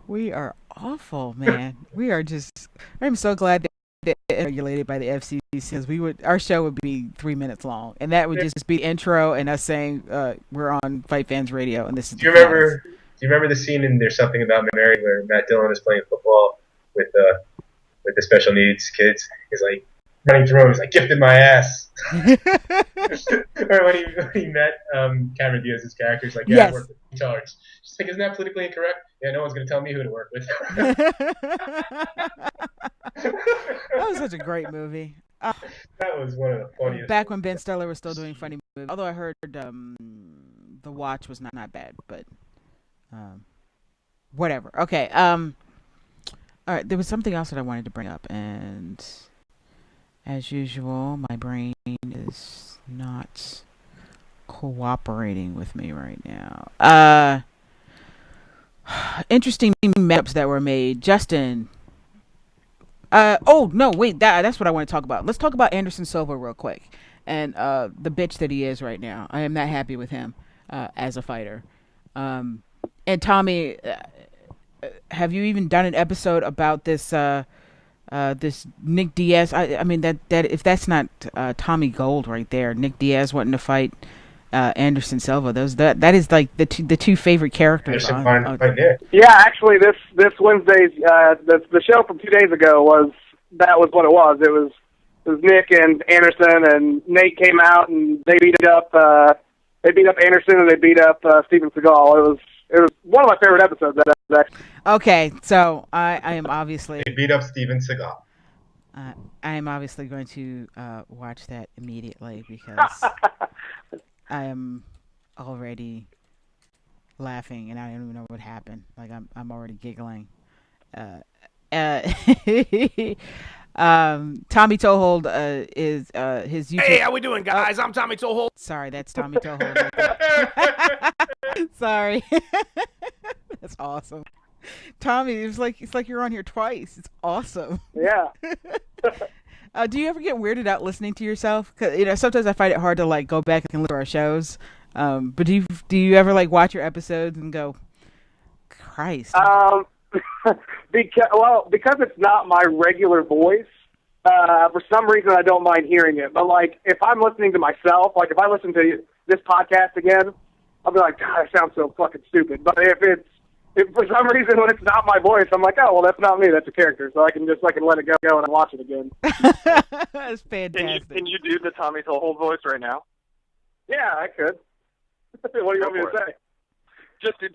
S2: we are awful, man. We are just. I'm so glad that regulated by the FCC, because our show would be 3 minutes long, and that would just be the intro and us saying we're on Fight Fans Radio, and this is.
S3: Do you remember the scene in There's Something About Mary where Matt Dillon is playing football with the special needs kids? He's like running through him. He's like, gifted my ass. Or when he met Cameron Diaz's character, he's like, yeah, I work with in charge. She's like, isn't that politically incorrect? Yeah, no one's going to tell me who to work with.
S2: That was such a great movie.
S3: That was one of the funniest.
S2: Back when Ben Stiller was still doing funny movies. Although I heard The Watch was not bad, but whatever. Okay. All right. There was something else that I wanted to bring up, and as usual, my brain is not cooperating with me right now. Interesting maps that were made. Justin. Oh, no, wait. That's what I want to talk about. Let's talk about Anderson Silva real quick. And the bitch that he is right now. I am not happy with him as a fighter. And Tommy, have you even done an episode about this this Nick Diaz? I mean, that if that's not Tommy Gold right there, Nick Diaz wanting to fight Anderson Silva. That is like the two favorite characters.
S4: Yeah, actually, this Wednesday's the show from 2 days ago was what it was. It was Nick and Anderson, and Nate came out and they beat up Anderson, and they beat up Steven Seagal. It was one of my favorite episodes.
S2: Okay, so I am obviously
S3: they beat up Steven Seagal.
S2: I am obviously going to watch that immediately because I am already laughing and I don't even know what happened. Like I'm already giggling. Tommy Toehold is his YouTube.
S1: Hey, how we doing, guys? I'm Tommy Toehold.
S2: Sorry, that's Tommy Toehold. Right. Sorry. That's awesome. Tommy, it's like you're on here twice. It's awesome.
S4: Yeah.
S2: Do you ever get weirded out listening to yourself? 'Cause, sometimes I find it hard to like go back and listen to our shows. But do you ever like watch your episodes and go, Christ?
S4: Because it's not my regular voice. For some reason, I don't mind hearing it. But like, if I'm listening to myself, like if I listen to this podcast again, I'll be like, God, I sound so fucking stupid. But if for some reason when it's not my voice, I'm like, oh well, that's not me, that's a character. So I can let it go and watch it again.
S2: That's fantastic.
S5: Can you do the Tommy Toehold voice right now?
S4: Yeah, I could. What do you want me to say?
S5: Just to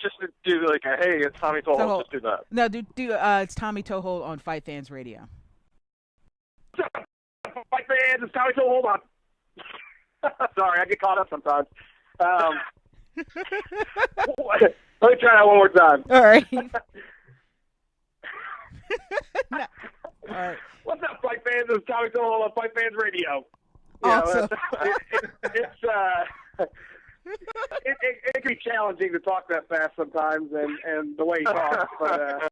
S5: do like a, hey, it's Tommy Toehold. Just do that.
S2: No, do it's Tommy Toehold on Fight Fans Radio.
S4: Fight Fans, it's Tommy Toehold on. Sorry, I get caught up sometimes. Let me try that one more time.
S2: All right. No. All right.
S4: What's up, Fight Fans? It's Tommy Toehold on Fight Fans Radio.
S2: Awesome.
S4: It can be challenging to talk that fast sometimes, and the way he talks, but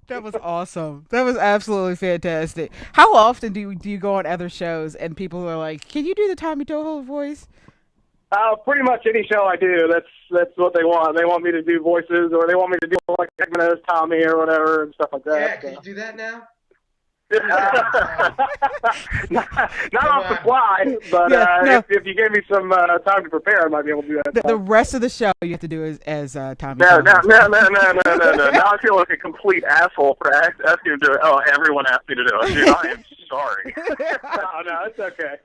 S2: That was awesome. That was absolutely fantastic. How often do you go on other shows and people are like, "Can you do the Tommy Toehold voice?"
S4: Pretty much any show I do, that's what they want. They want me to do voices, or they want me to do like a segment as Tommy or whatever and stuff like that.
S3: Yeah, can you do that now?
S4: Not off the fly, but if you gave me some time to prepare, I might be able to do that.
S2: The rest of the show you have to do as Tommy.
S5: No. Now I feel like a complete asshole for asking to do it. Oh, everyone asked me to do it. Dude, I am sorry.
S4: No, it's okay.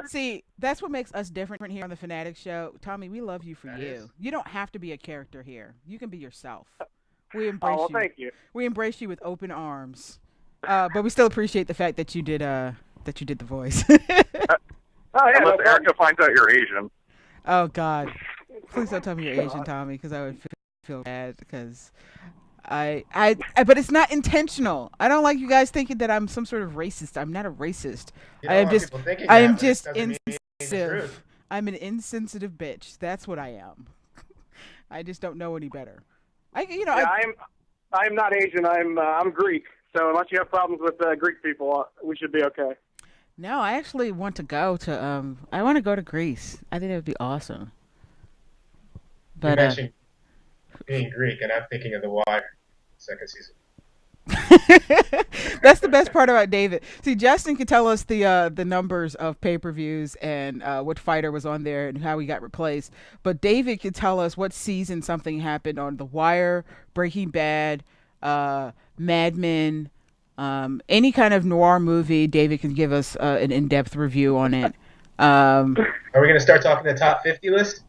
S2: See, that's what makes us different here on the FanAddicts show. Tommy, we love you for you. You don't have to be a character here. You can be yourself. We embrace you.
S4: Thank you.
S2: We embrace you with open arms. But we still appreciate the fact that you did the voice.
S5: Unless Erica finds out you're Asian.
S2: Oh God! Please don't tell me you're Asian, Tommy, because I would feel bad. Because but it's not intentional. I don't like you guys thinking that I'm some sort of racist. I'm not a racist. I am just insensitive. I'm an insensitive bitch. That's what I am. I just don't know any better.
S4: I'm not Asian. I'm Greek. So unless you have problems with Greek people, we should be okay.
S2: No, I actually want to go to I want to go to Greece. I think that would be awesome. But
S3: you mentioned being Greek, and I'm thinking of The Wire, second season.
S2: That's the best part about David. See, Justin can tell us the numbers of pay-per-views and what fighter was on there and how he got replaced. But David can tell us what season something happened on The Wire, Breaking Bad, Mad Men, any kind of noir movie. David can give us an in-depth review on it.
S3: Are we going to start talking the top 50 list?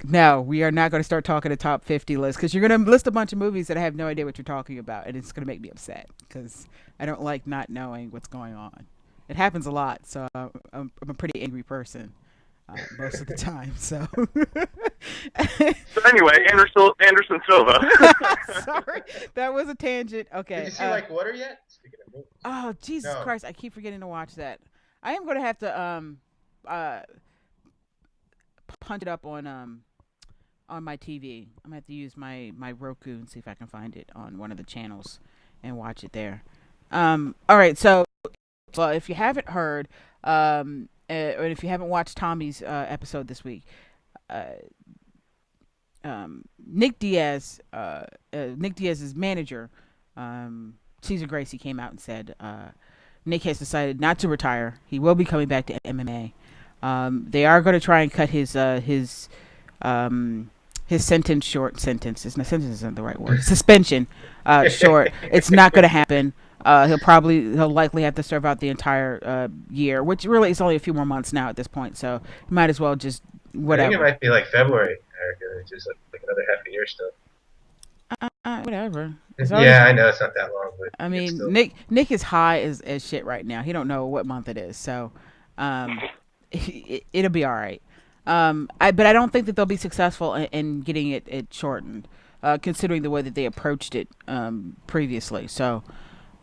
S2: No, we are not going to start talking a top 50 list because you're going to list a bunch of movies that I have no idea what you're talking about, and it's going to make me upset because I don't like not knowing what's going on. It happens a lot, so I'm a pretty angry person most of the time. So,
S5: So anyway, Anderson Silva.
S2: sorry, that was a tangent. Okay.
S3: Did you see Like Water yet? Speaking of movies.
S2: Oh, Jesus Christ! I keep forgetting to watch that. I am going to have to punch it up on my TV. I'm gonna have to use my Roku and see if I can find it on one of the channels and watch it there. All right, so if you haven't heard, or if you haven't watched Tommy's episode this week, Nick Diaz's manager, Cesar Gracie, came out and said Nick has decided not to retire. He will be coming back to MMA. They are going to try and cut his sentence short. Sentence isn't the right word. Suspension short. It's not going to happen. He'll likely have to serve out the entire year, which really is only a few more months now at this point. So you might as well just whatever.
S3: I think it might be like February, Erica, which is like another half a year still.
S2: Whatever.
S3: Yeah, I know it's not that long, but
S2: I mean, Nick is high as shit right now. He don't know what month it is, so it'll be all right. But I don't think that they'll be successful in getting it shortened, considering the way that they approached it previously. So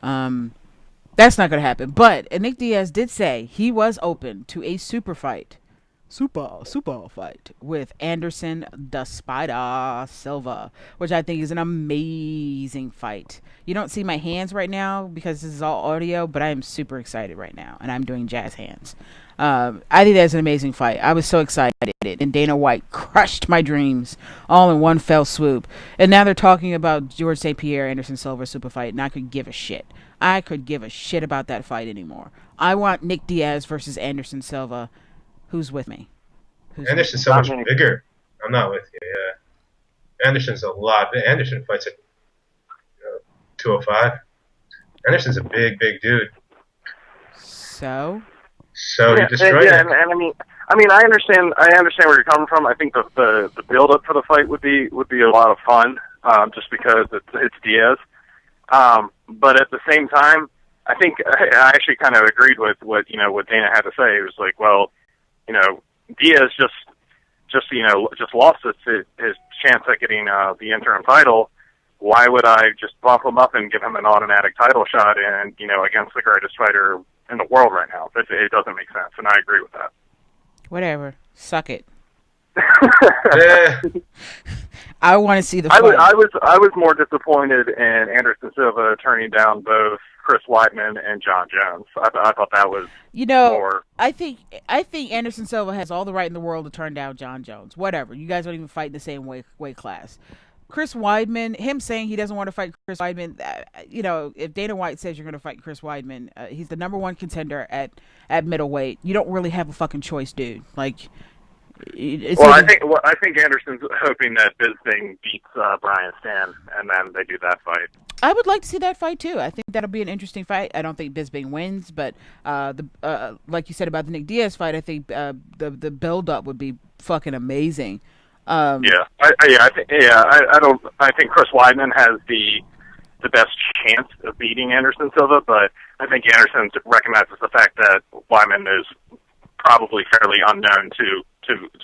S2: that's not going to happen. But Nick Diaz did say he was open to a super fight with Anderson the Spider Silva, which I think is an amazing fight. You don't see my hands right now because this is all audio, but I am super excited right now, and I'm doing jazz hands. I think that's an amazing fight. I was so excited, and Dana White crushed my dreams all in one fell swoop. And now they're talking about George St. Pierre, Anderson Silva super fight, and I could give a shit. I could give a shit about that fight anymore. I want Nick Diaz versus Anderson Silva. Who's with me?
S3: Anderson's so much bigger. I'm not with you, yeah. Anderson's a lot. Anderson fights at 205. Anderson's a big dude.
S2: So
S3: he destroyed him.
S5: And I mean, I understand where you're coming from. I think the build up for the fight would be a lot of fun, just because it's Diaz. But at the same time, I think I actually kind of agreed with what Dana had to say. It was like, well, Diaz just lost his chance at getting the interim title. Why would I just bump him up and give him an automatic title shot and against the greatest fighter in the world right now? It doesn't make sense, and I agree with that.
S2: Whatever, suck it. I want to see the fight.
S5: I was more disappointed in Anderson Silva turning down both Chris Weidman and John Jones. I thought that was more.
S2: I think Anderson Silva has all the right in the world to turn down John Jones. Whatever. You guys don't even fight in the same weight class. Chris Weidman, him saying he doesn't want to fight Chris Weidman, if Dana White says you're going to fight Chris Weidman, he's the number one contender at middleweight. You don't really have a fucking choice, dude. Like,
S5: I think Anderson's hoping that Bisping beats Brian Stan, and then they do that fight.
S2: I would like to see that fight too. I think that'll be an interesting fight. I don't think Bisping wins, but like you said about the Nick Diaz fight, I think the build up would be fucking amazing.
S5: I think Chris Weidman has the best chance of beating Anderson Silva, but I think Anderson recognizes the fact that Weidman is probably fairly unknown to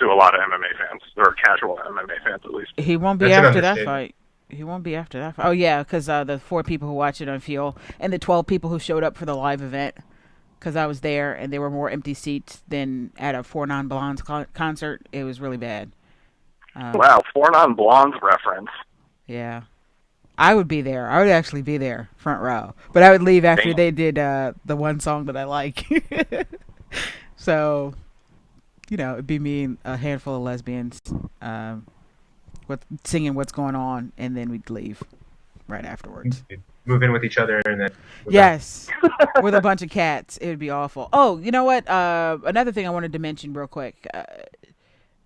S5: a lot of MMA fans, or casual MMA fans at least.
S2: He won't be after that fight. He won't be after that fight. Oh yeah, because the 4 people who watched it on Fuel and the 12 people who showed up for the live event, because I was there and there were more empty seats than at a Four Non Blondes concert. It was really bad.
S5: Wow, Four Non Blondes reference.
S2: Yeah. I would be there. I would actually be there, front row. But I would leave after they did the one song that I like. So, it'd be me and a handful of lesbians singing What's Going On, and then we'd leave right afterwards.
S3: move in with each other and then.
S2: Yes, with a bunch of cats, it would be awful. Oh, you know what? Another thing I wanted to mention real quick,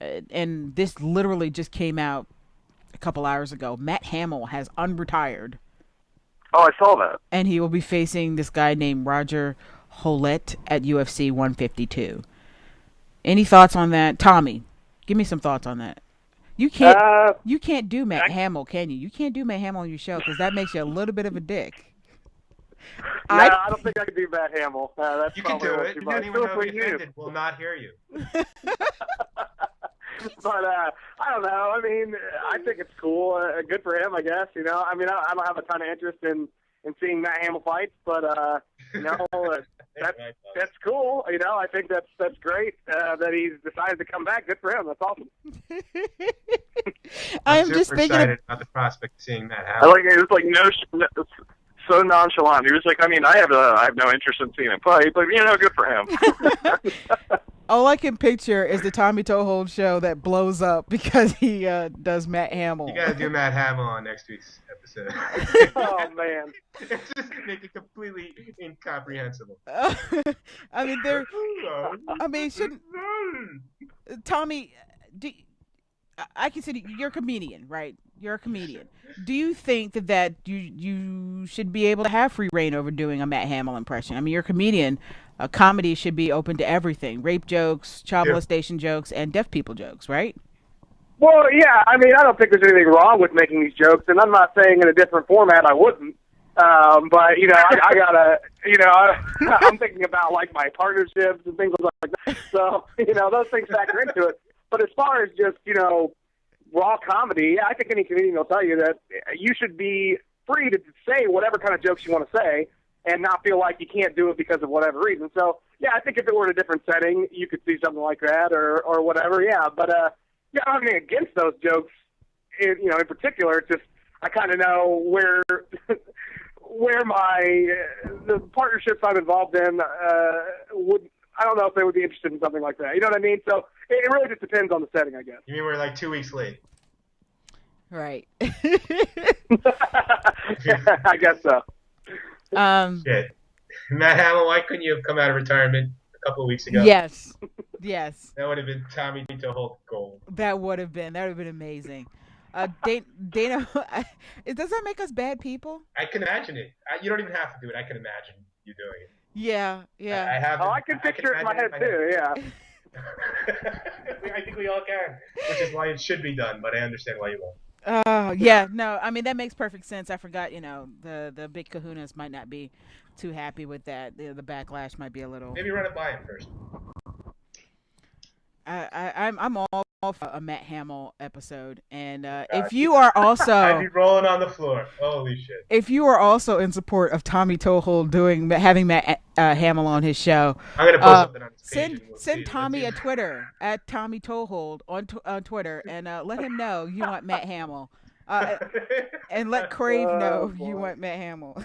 S2: and this literally just came out a couple hours ago. Matt Hamill has unretired.
S5: Oh, I saw that.
S2: And he will be facing this guy named Roger Hollett at UFC 152. Any thoughts on that, Tommy? Give me some thoughts on that. You can't do Matt Hamill, can you? You can't do Matt Hamill on your show because that makes you a little bit of a dick.
S4: No, I don't think I could do Matt Hamill. That's
S3: you can do it. Anyone who will be offended will not hear you.
S4: But I don't know. I mean, I think it's cool. Good for him, I guess. You know, I mean, I don't have a ton of interest in seeing Matt Hamill fights, but you know, that's cool. You know, I think that's great that he's decided to come back. Good for him. That's awesome.
S3: I'm
S2: just
S3: super
S2: thinking
S3: excited about the prospect of seeing Matt Hamill.
S5: It was like so nonchalant. He was like, I mean, I have no interest in seeing him fight, but you know, good for him.
S2: all I can picture is the Tommy Toehold show that blows up because he does Matt Hamill.
S3: You gotta do Matt Hamill on next week's episode.
S4: Oh man,
S3: it's just make it completely incomprehensible.
S2: I mean, shouldn't Tommy? I consider you're a comedian, right? You're a comedian. Do you think that you should be able to have free reign over doing a Matt Hamill impression? I mean, you're a comedian. Comedy should be open to everything: rape jokes, child molestation jokes, and deaf people jokes, right?
S4: Well, yeah. I mean, I don't think there's anything wrong with making these jokes, and I'm not saying in a different format I wouldn't. But you know, I gotta, you know, I'm thinking about like my partnerships and things like that. So you know, those things factor into it. But as far as just, you know, raw comedy, I think any comedian will tell you that you should be free to say whatever kind of jokes you want to say and not feel like you can't do it because of whatever reason. So, yeah, I think if it were in a different setting, you could see something like that or whatever, yeah. But, yeah, I don't have anything against those jokes, in particular. It's just I kind of know where the partnerships I'm involved in would – I don't know if they would be interested in something like that. You know what I mean? So it really just depends on the setting, I guess.
S3: You mean we're like 2 weeks late?
S2: Right.
S4: I guess so.
S3: Shit. Matt Hamill, why couldn't you have come out of retirement a couple of weeks ago?
S2: Yes.
S3: That would have been Tommy Toehold gold.
S2: That would have been amazing. Dana, does that make us bad people?
S3: I can imagine it. You don't even have to do it. I can imagine you doing it.
S2: Yeah.
S4: I can picture it in my head too. Yeah.
S3: I think we all can, which is why it should be done. But I understand why you won't.
S2: Yeah. No, I mean that makes perfect sense. I forgot. You know, the big Kahunas might not be too happy with that. The backlash might be a little.
S3: Maybe run it by him first.
S2: I'm all for a Matt Hamill episode, and if you are also,
S3: I'd be rolling on the floor. Holy shit!
S2: If you are also in support of Tommy Toehold having Matt Hamill on his show,
S3: I'm gonna post something on his page.
S2: Send Tommy a Twitter at Tommy Toehold on Twitter, and let him know you want Matt Hamill, and let Crave know you want Matt Hamill.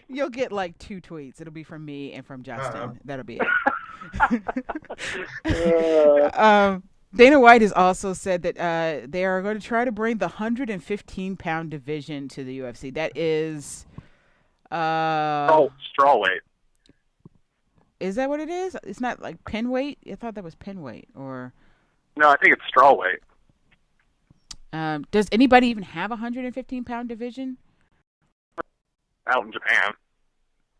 S2: You'll get like 2 tweets. It'll be from me and from Justin. That'll be it. Dana White has also said that they are going to try to bring the 115-pound division to the UFC. That is...
S5: strawweight.
S2: Is that what it is? It's not like pin weight? I thought that was pin weight. Or...
S5: No, I think it's strawweight.
S2: Does anybody even have a 115-pound division?
S5: Out in Japan.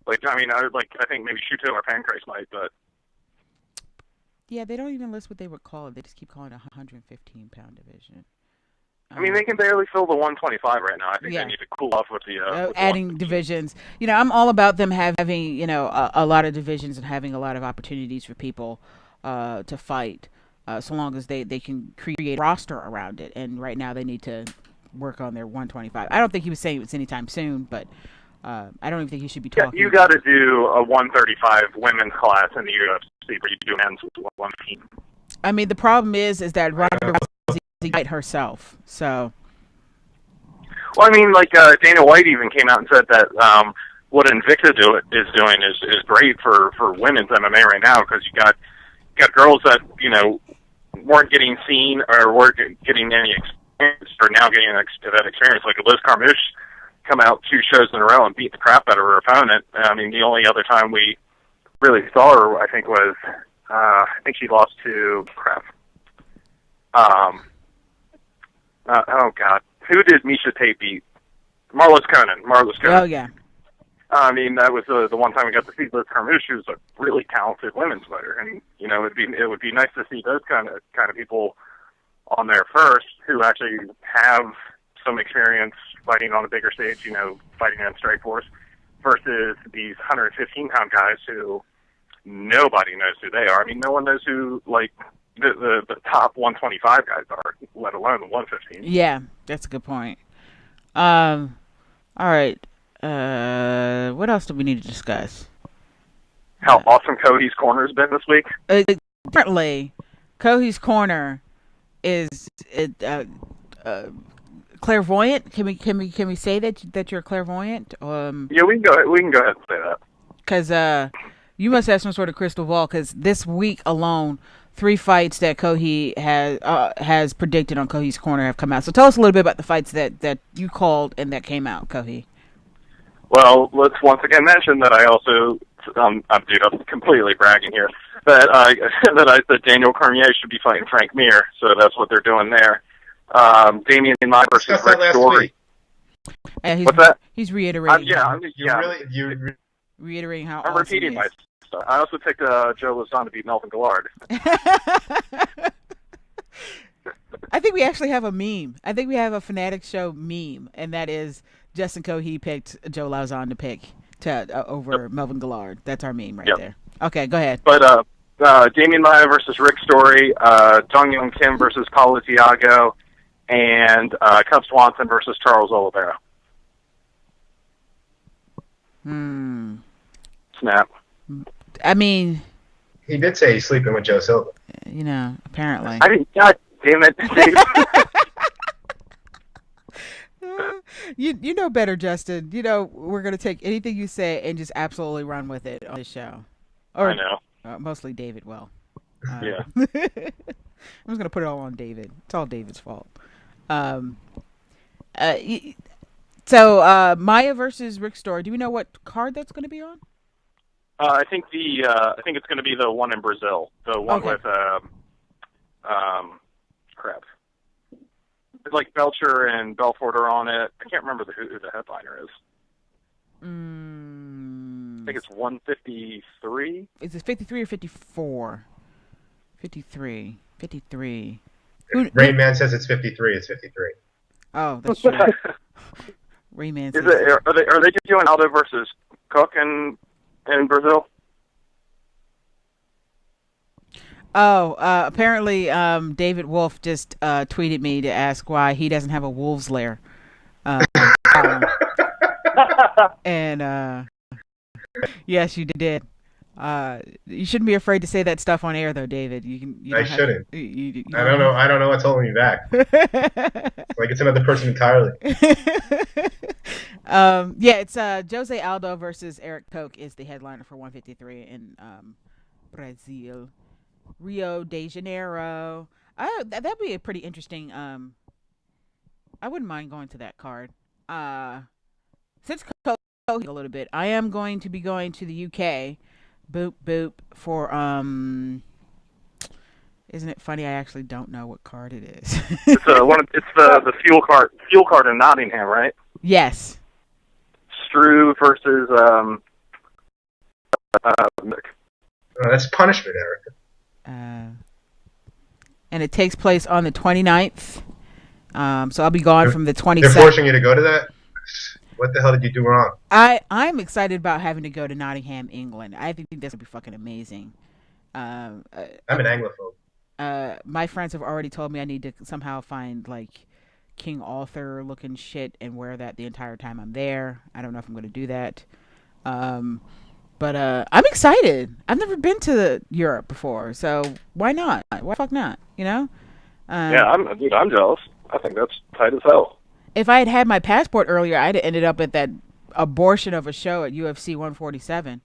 S5: I think maybe Shuto or Pancrase might, but...
S2: Yeah, they don't even list what they would call it. They just keep calling it a 115-pound division.
S5: I mean, they can barely fill the 125 right now. I think they need to cool off with the...
S2: adding divisions. You know, I'm all about them having, you know, a lot of divisions and having a lot of opportunities for people to fight, so long as they can create a roster around it. And right now they need to work on their 125. I don't think he was saying it's anytime soon, but... I don't even think he should be talking.
S5: You got to do a 135 women's class in the UFC where you do men's 115.
S2: I mean, the problem is that Ronda Rousey fight herself. So.
S5: Well, I mean, Dana White even came out and said that what Invicta is doing is great for women's MMA right now because you got girls that weren't getting seen or weren't getting any experience or now getting that experience, like Liz Carmouche. come out 2 shows in a row and beat the crap out of her opponent. I mean, the only other time we really saw her, I think, was I think she lost to oh God, who did Misha Tate beat? Marlis Conan.
S2: Oh yeah.
S5: I mean, that was the one time we got to see Liz Carmouche, who's a really talented women's fighter, and you know, it would be nice to see those kind of people on there first, who actually have some experience fighting on a bigger stage, you know, fighting in Strikeforce, versus these 115-pound guys who nobody knows who they are. I mean, no one knows who, like, the top 125 guys are, let alone the 115.
S2: Yeah, that's a good point. All right. What else do we need to discuss?
S5: How awesome Cody's corner's been this week.
S2: Apparently, Cody's corner is clairvoyant. Can we say that you're clairvoyant?
S5: Yeah, we can go ahead and say that.
S2: Because you must have some sort of crystal ball. Because this week alone, 3 fights that Cohy has predicted on Cohy's corner have come out. So tell us a little bit about the fights that you called and that came out, Cohy.
S5: Well, let's once again mention that I also, I'm completely bragging here, that I said Daniel Cormier should be fighting Frank Mir, so that's what they're doing there. Damian Maya versus Rick Story. What's that?
S2: He's reiterating.
S3: You're
S2: reiterating how
S5: I'm
S2: awesome
S5: repeating myself. I also picked Joe Lozon to beat Melvin Gillard.
S2: I think we actually have a meme. I think we have a FanAddicts show meme, and that is Justin Cohy picked Joe Lauzon to pick over Melvin Gillard. That's our meme right there. Okay, go ahead.
S5: But Damian Maya versus Rick Story, Dong Young Kim versus Paulo Thiago, and Cub Swanson versus Charles Oliveira. Snap.
S2: I mean,
S3: he did say he's sleeping with Joe Silva.
S2: You know, apparently.
S5: I didn't. God damn it, Dave.
S2: You know better, Justin. You know we're gonna take anything you say and just absolutely run with it on this show. Or,
S5: I know.
S2: Mostly David. Well,
S5: yeah.
S2: I'm just gonna put it all on David. It's all David's fault. So Maya versus Rick Story. Do we know what card that's gonna be on?
S5: I think it's going to be the one in Brazil, the one with crap. It's like Belcher and Belfort are on it. I can't remember who the headliner is. I think it's 153.
S2: Is it 53 or 54? 53.
S3: Rain Man says it's 53. It's 53.
S2: Oh, that's true. Rain Man says
S5: are they doing Aldo versus Cook in Brazil?
S2: Oh, apparently David Wolf just tweeted me to ask why he doesn't have a wolves lair. And yes, you did. You shouldn't be afraid to say that stuff on air, though, David.
S3: I shouldn't. I don't know. I don't know what's holding me back. Like it's another person entirely.
S2: Yeah, it's Jose Aldo versus Eric Koch is the headliner for 153 in Brazil, Rio de Janeiro. That'd be a pretty interesting. I wouldn't mind going to that card. Since Koch a little bit, I am going to be going to the UK. Boop boop for Isn't it funny? I actually don't know what card it is.
S5: It's the fuel card in Nottingham, right?
S2: Yes.
S5: Struve versus Nick.
S3: Oh, that's punishment, Erica.
S2: And it takes place on the 29th. So I'll be gone from the 27th.
S3: They're forcing you to go to that? What the hell did you do wrong?
S2: I'm excited about having to go to Nottingham, England. I think this would be fucking amazing.
S3: I'm an Anglophobe.
S2: My friends have already told me I need to somehow find like King Arthur looking shit and wear that the entire time I'm there. I don't know if I'm going to do that. But I'm excited. I've never been to Europe before, so why not? Why the fuck not? You know?
S5: Yeah, I'm jealous. I think that's tight as hell.
S2: If I had had my passport earlier, I'd have ended up at that abortion of a show at UFC 147.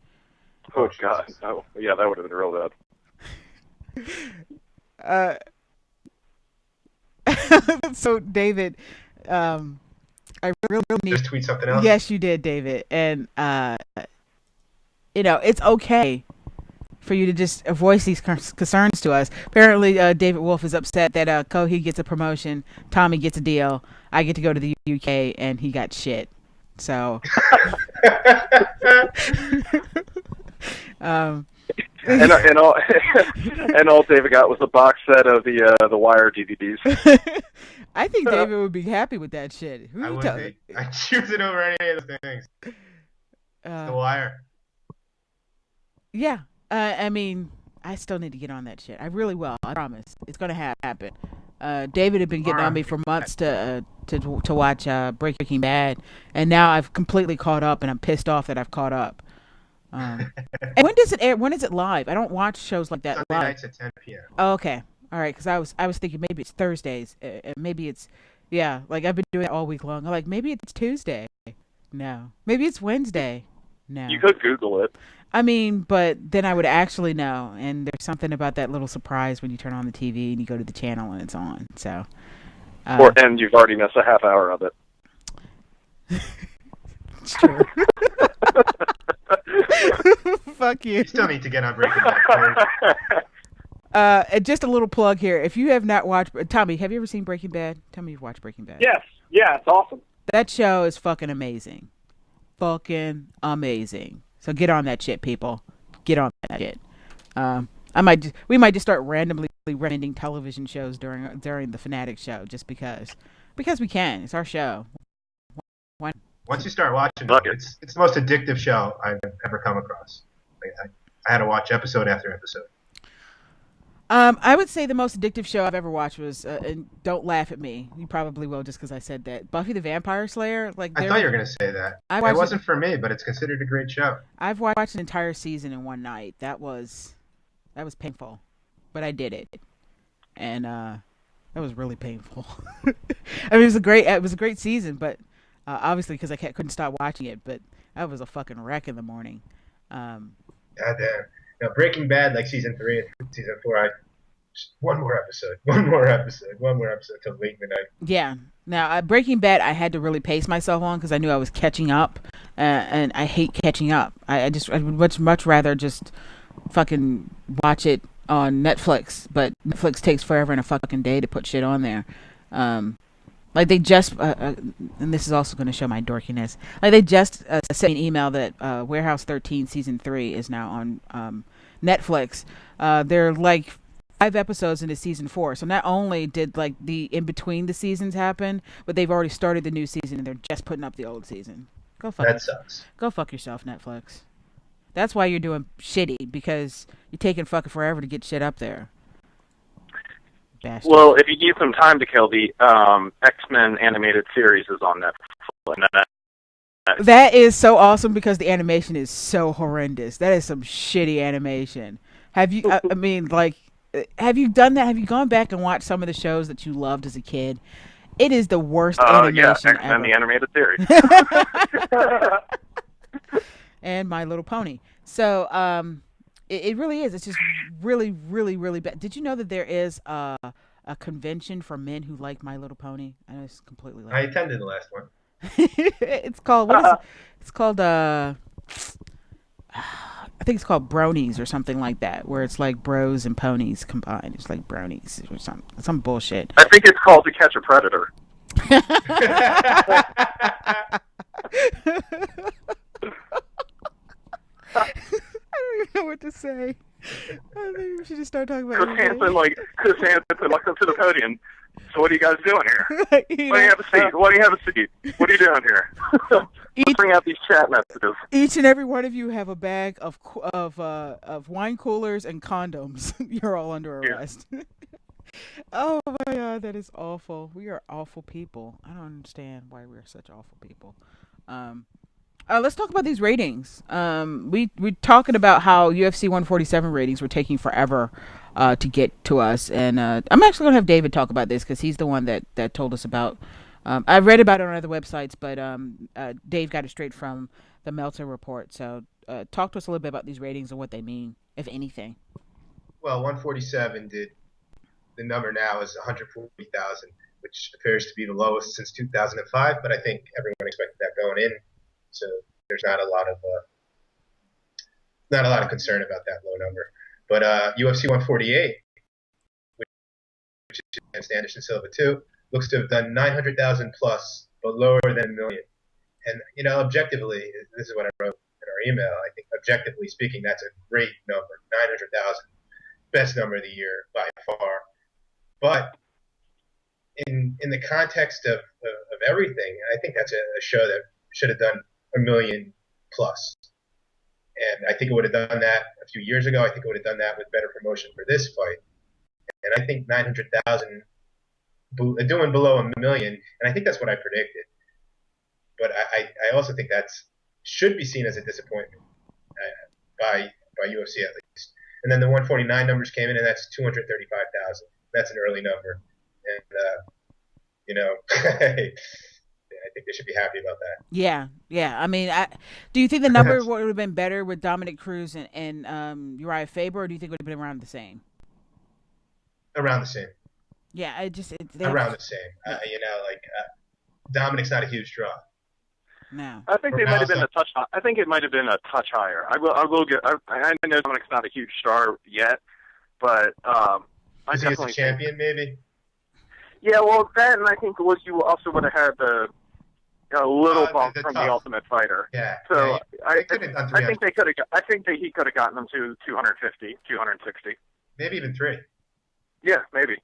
S5: Oh God! Oh, yeah, that would have been real bad.
S2: So David, I really need.
S3: Just tweet something else.
S2: Yes, you did, David. And it's okay for you to just voice these concerns to us. Apparently, David Wolf is upset that Kohi gets a promotion, Tommy gets a deal, I get to go to the UK, and he got shit. So,
S5: and all David got was a box set of the Wire DVDs.
S2: I think David would be happy with that shit. Who
S3: I
S2: you
S3: would
S2: telling?
S3: be. I'd choose it over any of the things. The Wire.
S2: Yeah. I mean, I still need to get on that shit. I really will. I promise. It's gonna happen. David had been getting on me for months to watch Breaking Bad, and now I've completely caught up, and I'm pissed off that I've caught up. And when does it air? When is it live? I don't watch shows like that
S3: Sunday
S2: live.
S3: nights at 10 p.m.
S2: Oh, okay. All right. Because I was thinking maybe it's Thursdays. Maybe it's like I've been doing it all week long. I'm like maybe it's Tuesday. No. Maybe it's Wednesday. No.
S5: You could Google it.
S2: I mean, but then I would actually know. And there's something about that little surprise when you turn on the TV and you go to the channel and it's on. So.
S5: And you've already missed a half hour of it.
S2: It's true. Fuck you.
S3: You still need to get on Breaking Bad.
S2: And just a little plug here. If you have not watched... Tommy, have you ever seen Breaking Bad? Tell me you've watched Breaking Bad.
S4: Yes. Yeah, it's awesome.
S2: That show is fucking amazing. Fucking amazing. So get on that shit, people. Get on that shit. We might just start randomly recommending television shows during the FanAddicts show just because we can. It's our show.
S3: Once you start watching it, it's the most addictive show I've ever come across. I had to watch episode after episode.
S2: I would say the most addictive show I've ever watched was, and don't laugh at me, you probably will just because I said that, Buffy the Vampire Slayer. I
S3: thought you were going to say that. It wasn't for me, but it's considered a great show. I've
S2: watched an entire season in one night. That was painful, but I did it, and that was really painful. I mean, it was a great season, but obviously because I couldn't stop watching it. But I was a fucking wreck in the morning.
S3: Goddamn. Now, Breaking Bad, like season 3 and season 4, one more episode till late midnight.
S2: Yeah. Now, Breaking Bad, I had to really pace myself on because I knew I was catching up, and I hate catching up. I would much rather just fucking watch it on Netflix, but Netflix takes forever and a fucking day to put shit on there. Like they just, and this is also going to show my dorkiness. Like they just sent me an email that Warehouse 13 season 3 is now on Netflix. They're like 5 episodes into season 4. So not only did like the in between the seasons happen, but they've already started the new season and they're just putting up the old season.
S3: Sucks.
S2: Go fuck yourself, Netflix. That's why you're doing shitty, because you're taking fucking forever to get shit up there. Bastard.
S5: Well, if you need some time to kill, the X-Men animated series is on Netflix.
S2: That is so awesome because the animation is so horrendous. That is some shitty animation. Have you? I mean, like, have you done that? Have you gone back and watched some of the shows that you loved as a kid? It is the worst animation
S5: X-Men
S2: ever.
S5: the animated series.
S2: And My Little Pony. So, it really is. It's just really, really, really bad. Did you know that there is a convention for men who like My Little Pony? I know it's completely.
S3: I attended the last one.
S2: It's called what is it? It's called I think it's called Bronies or something like that, where it's like bros and ponies combined. It's like Bronies or some bullshit.
S5: I think it's called To Catch a Predator.
S2: I don't even know what to say. I think we should just start talking about
S5: Chris Hansen walks up to the podium. So what are you guys doing here? Why do you have a seat? Why do you have a seat? What are you doing here? Let's bring out these chat messages.
S2: Each and every one of you have a bag of wine coolers and condoms. You're all under arrest. Yeah. Oh my God, that is awful. We are awful people. I don't understand why we're such awful people. Let's talk about these ratings. We're talking about how UFC 147 ratings were taking forever to get to us, and I'm actually going to have David talk about this because he's the one that told us about. I've read about it on other websites, but Dave got it straight from the Meltzer report. So talk to us a little bit about these ratings and what they mean, if anything.
S3: Well, 147 the number now is 140,000. which appears to be the lowest since 2005. But I think everyone expected that going in, so there's not a lot of concern about that low number. But UFC 148, which is against Anderson Silva too, looks to have done 900,000 plus, but lower than a million. And objectively, this is what I wrote in our email. I think objectively speaking, that's a great number, 900,000, best number of the year by far. But in the context of everything, I think that's a show that should have done a million plus. And I think it would have done that a few years ago. I think it would have done that with better promotion for this fight. And I think 900,000 doing below a million, and I think that's what I predicted. But I also think that's should be seen as a disappointment by UFC at least. And then the 149 numbers came in, and that's 235,000. That's an early number, and I think they should be happy about that.
S2: Yeah. I mean, do you think the number would have been better with Dominic Cruz and Uriah Faber, or do you think it would have been around the same?
S3: Around the same.
S2: Yeah,
S3: around the same. Dominic's not a huge draw.
S2: No.
S5: I think they might have been a touch. I think it might have been a touch higher. I will get. I know Dominic's not a huge star yet, but I definitely
S3: a champion, maybe.
S5: Yeah, well, that, and I think was you also would have had a little bump from the Ultimate Fighter.
S3: Yeah.
S5: So
S3: I
S5: think they could have. I think that he could have gotten them to 250, 260.
S3: Maybe even 3.
S5: Yeah, maybe.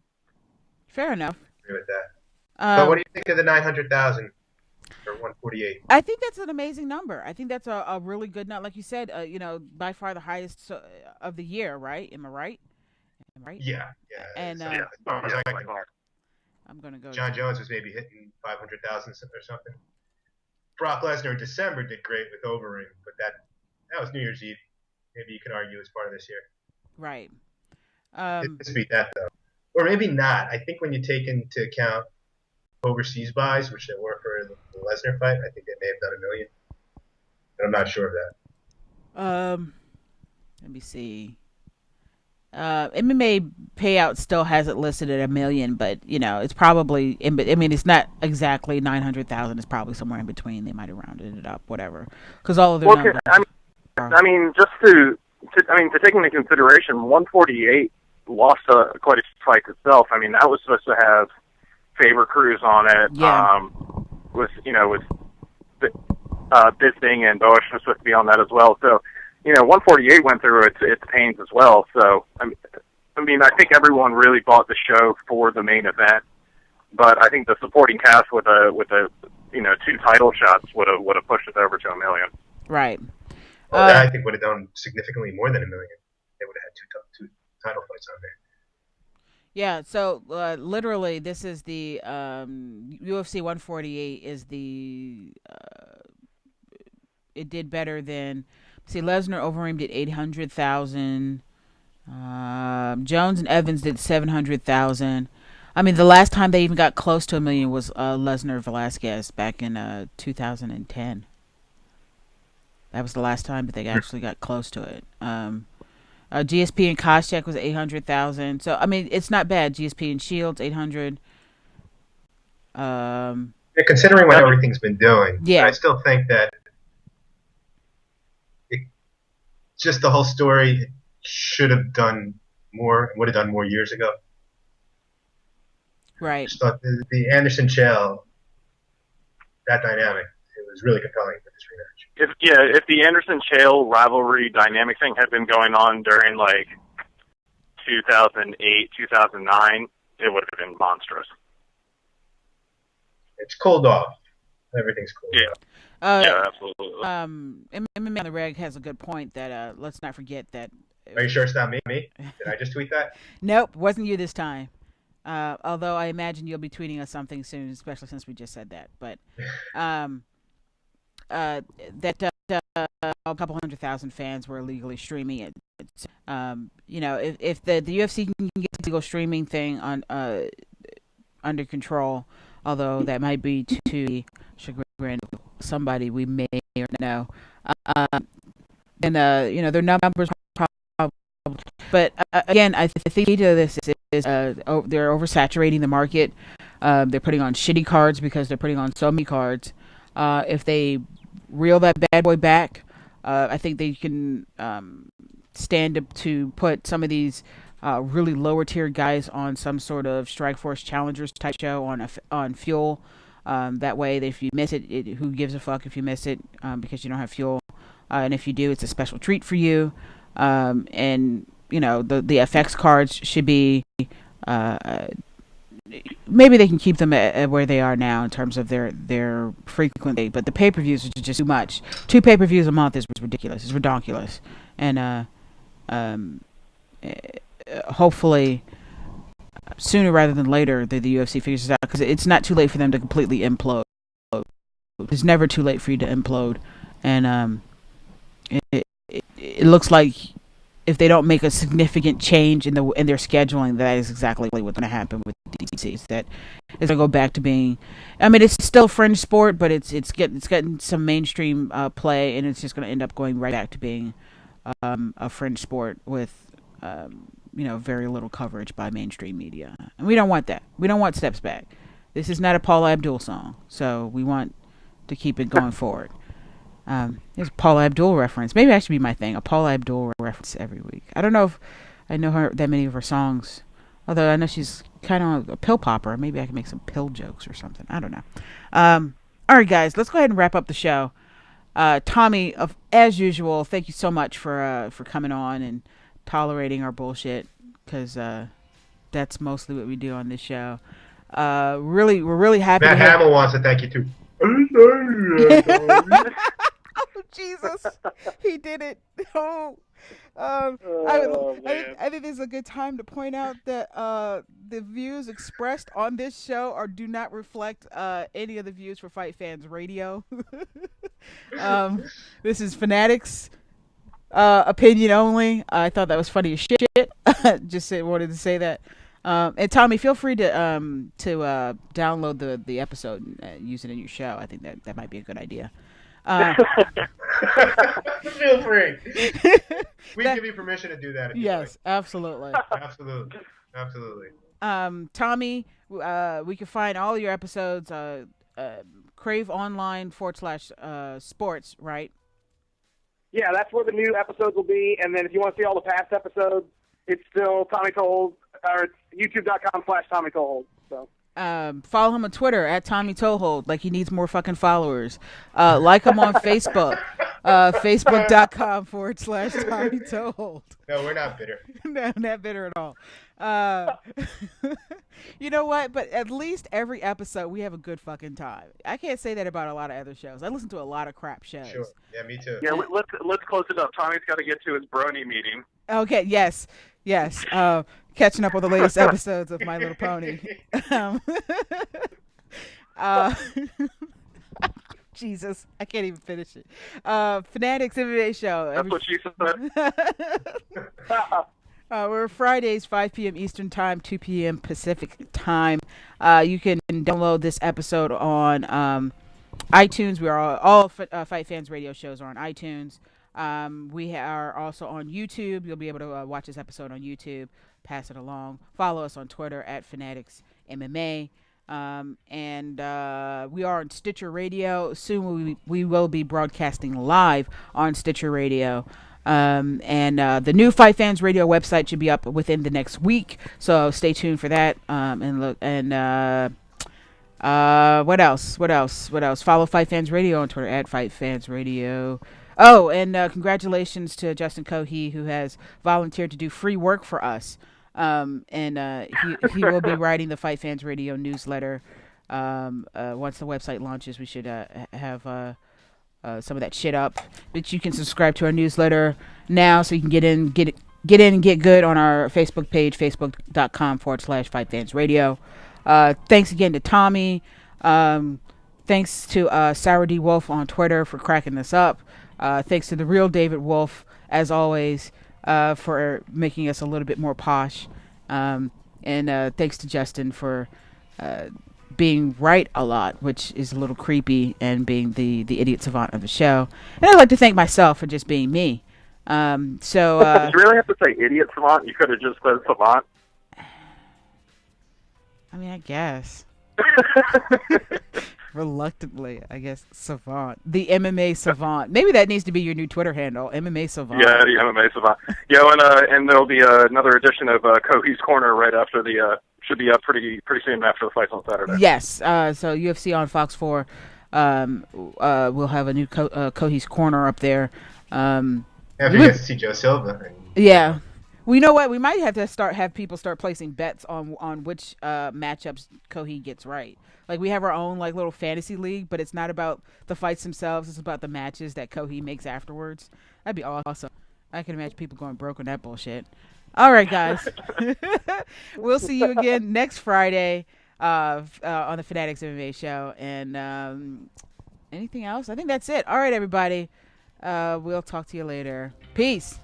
S2: Fair enough.
S3: I agree with that. But what do you think of the 900,000 for 148?
S2: I think that's an amazing number. I think that's a really good number. Like you said, by far the highest of the year, right? Am I right?
S3: Yeah.
S2: And I'm going to go.
S3: John Jones was maybe hitting 500,000 or something. Brock Lesnar in December did great with Overeem, but that was New Year's Eve. Maybe you can argue as part of this year.
S2: Right.
S3: It's beat that though, or maybe not. I think when you take into account overseas buys, which there were for the Lesnar fight, I think they may have done 1 million. But I'm not sure of that.
S2: Let me see. MMA payout still has it listed at 1 million, but it's probably it's not exactly 900,000. It's probably somewhere in between. They might have rounded it up, whatever. Because all of their numbers.
S5: Just to take into consideration, 148 lost quite a fight itself. I mean, that was supposed to have Faber Cruz on it.
S2: Yeah.
S5: With Bisping and Bosch was supposed to be on that as well. So, 148 went through its pains as well. So, I think everyone really bought the show for the main event, but I think the supporting cast with a 2 title shots would have pushed it over to 1 million.
S2: Right.
S3: I think would have done significantly more than 1 million. They would have had two title fights on there.
S2: Yeah, so literally, this is the UFC 148 is the it did better than Lesnar Overeem did 800,000. Jones and Evans did 700,000. I mean, the last time they even got close to 1 million was Lesnar Velasquez back in 2010. That was the last time that they actually got close to it. GSP and Koscheck was 800,000. So it's not bad. GSP and Shields 800.
S3: Considering what everything's been doing,
S2: yeah,
S3: I still think that just the whole story should have done more. Would have done more years ago.
S2: Right.
S3: Just thought the Anderson Chael, that dynamic, it was really compelling for this rematch.
S5: If the Anderson Chael rivalry dynamic thing had been going on during 2008, 2009, it would have been monstrous.
S3: It's cooled off. Everything's cooled off.
S5: Yeah, absolutely.
S2: MMA on the Reg has a good point that let's not forget that.
S3: Are you sure it's not me? Did I just tweet that?
S2: Nope, wasn't you this time. Although I imagine you'll be tweeting us something soon, especially since we just said that. But a couple 100,000 fans were illegally streaming it. If the UFC can get the legal streaming thing on under control, although that might be to chagrin of somebody we may or know, and their numbers probably. But again, I think the key to this is they're oversaturating the market. They're putting on shitty cards because they're putting on so many cards. If they reel that bad boy back, I think they can stand up to put some of these really lower tier guys on some sort of Strikeforce Challengers type show on Fuel. That way, if you miss it, who gives a fuck if you miss it because you don't have Fuel. And if you do, it's a special treat for you. And you know, the FX cards should be maybe they can keep them at where they are now in terms of their frequency, but the pay-per-views are just too much. 2 pay-per-views a month is ridiculous. It's redonkulous. And hopefully sooner rather than later the UFC figures it out, because it's not too late for them to completely implode. It's never too late for you to implode. And it looks like if they don't make a significant change in their scheduling, that is exactly what's going to happen with DC. Is that it's going to go back to being, I mean, it's still fringe sport, but it's getting some mainstream play, and it's just going to end up going right back to being a fringe sport with very little coverage by mainstream media. And we don't want that. We don't want steps back. This is not a Paula Abdul song, so we want to keep it going forward. There's a Paula Abdul reference. Maybe that should be my thing. A Paula Abdul reference every week. I don't know if I know that many of her songs. Although I know she's kind of a pill popper. Maybe I can make some pill jokes or something. I don't know. All right, guys. Let's go ahead and wrap up the show. Tommy, as usual, thank you so much for coming on and tolerating our bullshit. Because that's mostly what we do on this show. We're really happy.
S3: Matt Hamill wants to thank you too.
S2: Oh, Jesus. He did it. Oh. I think this is a good time to point out that the views expressed on this show do not reflect any of the views for Fight Fans Radio. This is FanAddicts opinion only. I thought that was funny as shit. Just wanted to say that. And Tommy, feel free to download the episode and use it in your show. I think that might be a good idea.
S3: Feel free. We give you permission to do that. If
S2: yes,
S3: you like.
S2: absolutely.
S3: Absolutely.
S2: Tommy, we can find all your episodes. Crave Online / sports, right?
S4: Yeah, that's where the new episodes will be. And then if you want to see all the past episodes, it's still Tommy Toehold, or it's youtube.com/Tommy Toehold. So.
S2: Follow him on Twitter at Tommy Toehold, like he needs more fucking followers. Like him on Facebook, facebook.com/Tommy Toehold.
S3: No, we're not bitter.
S2: No, not bitter at all. You know what? But at least every episode we have a good fucking time. I can't say that about a lot of other shows. I listen to a lot of crap shows.
S3: Sure. Yeah, me too.
S5: Yeah, let's close it up. Tommy's got to get to his brony meeting.
S2: Okay. Yes. Catching up on the latest episodes of My Little Pony. Jesus, I can't even finish it. FanAddicts MMA show.
S5: That's what she said.
S2: We're Fridays, 5 p.m. Eastern Time, 2 p.m. Pacific Time. You can download this episode on iTunes. We are all Fight Fans radio shows are on iTunes. We are also on YouTube. You'll be able to watch this episode on YouTube. Pass it along. Follow us on Twitter at FanAddicts MMA. And we are on Stitcher Radio. Soon we will be broadcasting live on Stitcher Radio. And the new Fight Fans Radio website should be up within the next week. So stay tuned for that. What else? Follow Fight Fans Radio on Twitter at Fight Fans Radio. Oh, and congratulations to Justin Cohee, who has volunteered to do free work for us. He will be writing the Fight Fans Radio newsletter. Once the website launches, we should have some of that shit up. But you can subscribe to our newsletter now, so you can get in and get good on our Facebook page, facebook.com/Fight Fans Radio. Thanks again to Tommy. Thanks to Sarah D. Wolf on Twitter for cracking this up. Thanks to the real David Wolf, as always, for making us a little bit more posh. And thanks to Justin for being right a lot, which is a little creepy, and being the idiot savant of the show. And I'd like to thank myself for just being me.
S5: Did you really have to say idiot savant? You could have just said savant.
S2: I mean, I guess. Reluctantly, I guess, savant. The MMA savant. Maybe that needs to be your new Twitter handle, MMA savant.
S5: Yeah, the MMA savant. And there'll be another edition of Kohi's Corner right after the. Should be up pretty soon after the fights on Saturday.
S2: Yes. So UFC on Fox 4. We'll have a new Kohi's Corner up there.
S3: Yeah, if you get to see Joe Silva.
S2: Yeah. Well, you know what? We might have to have people start placing bets on which matchups Kohi gets right. Like, we have our own like little fantasy league, but it's not about the fights themselves. It's about the matches that Kohi makes afterwards. That'd be awesome. I can imagine people going broke on that bullshit. All right, guys. We'll see you again next Friday on the FanAddicts MMA show. And anything else? I think that's it. All right, everybody. We'll talk to you later. Peace.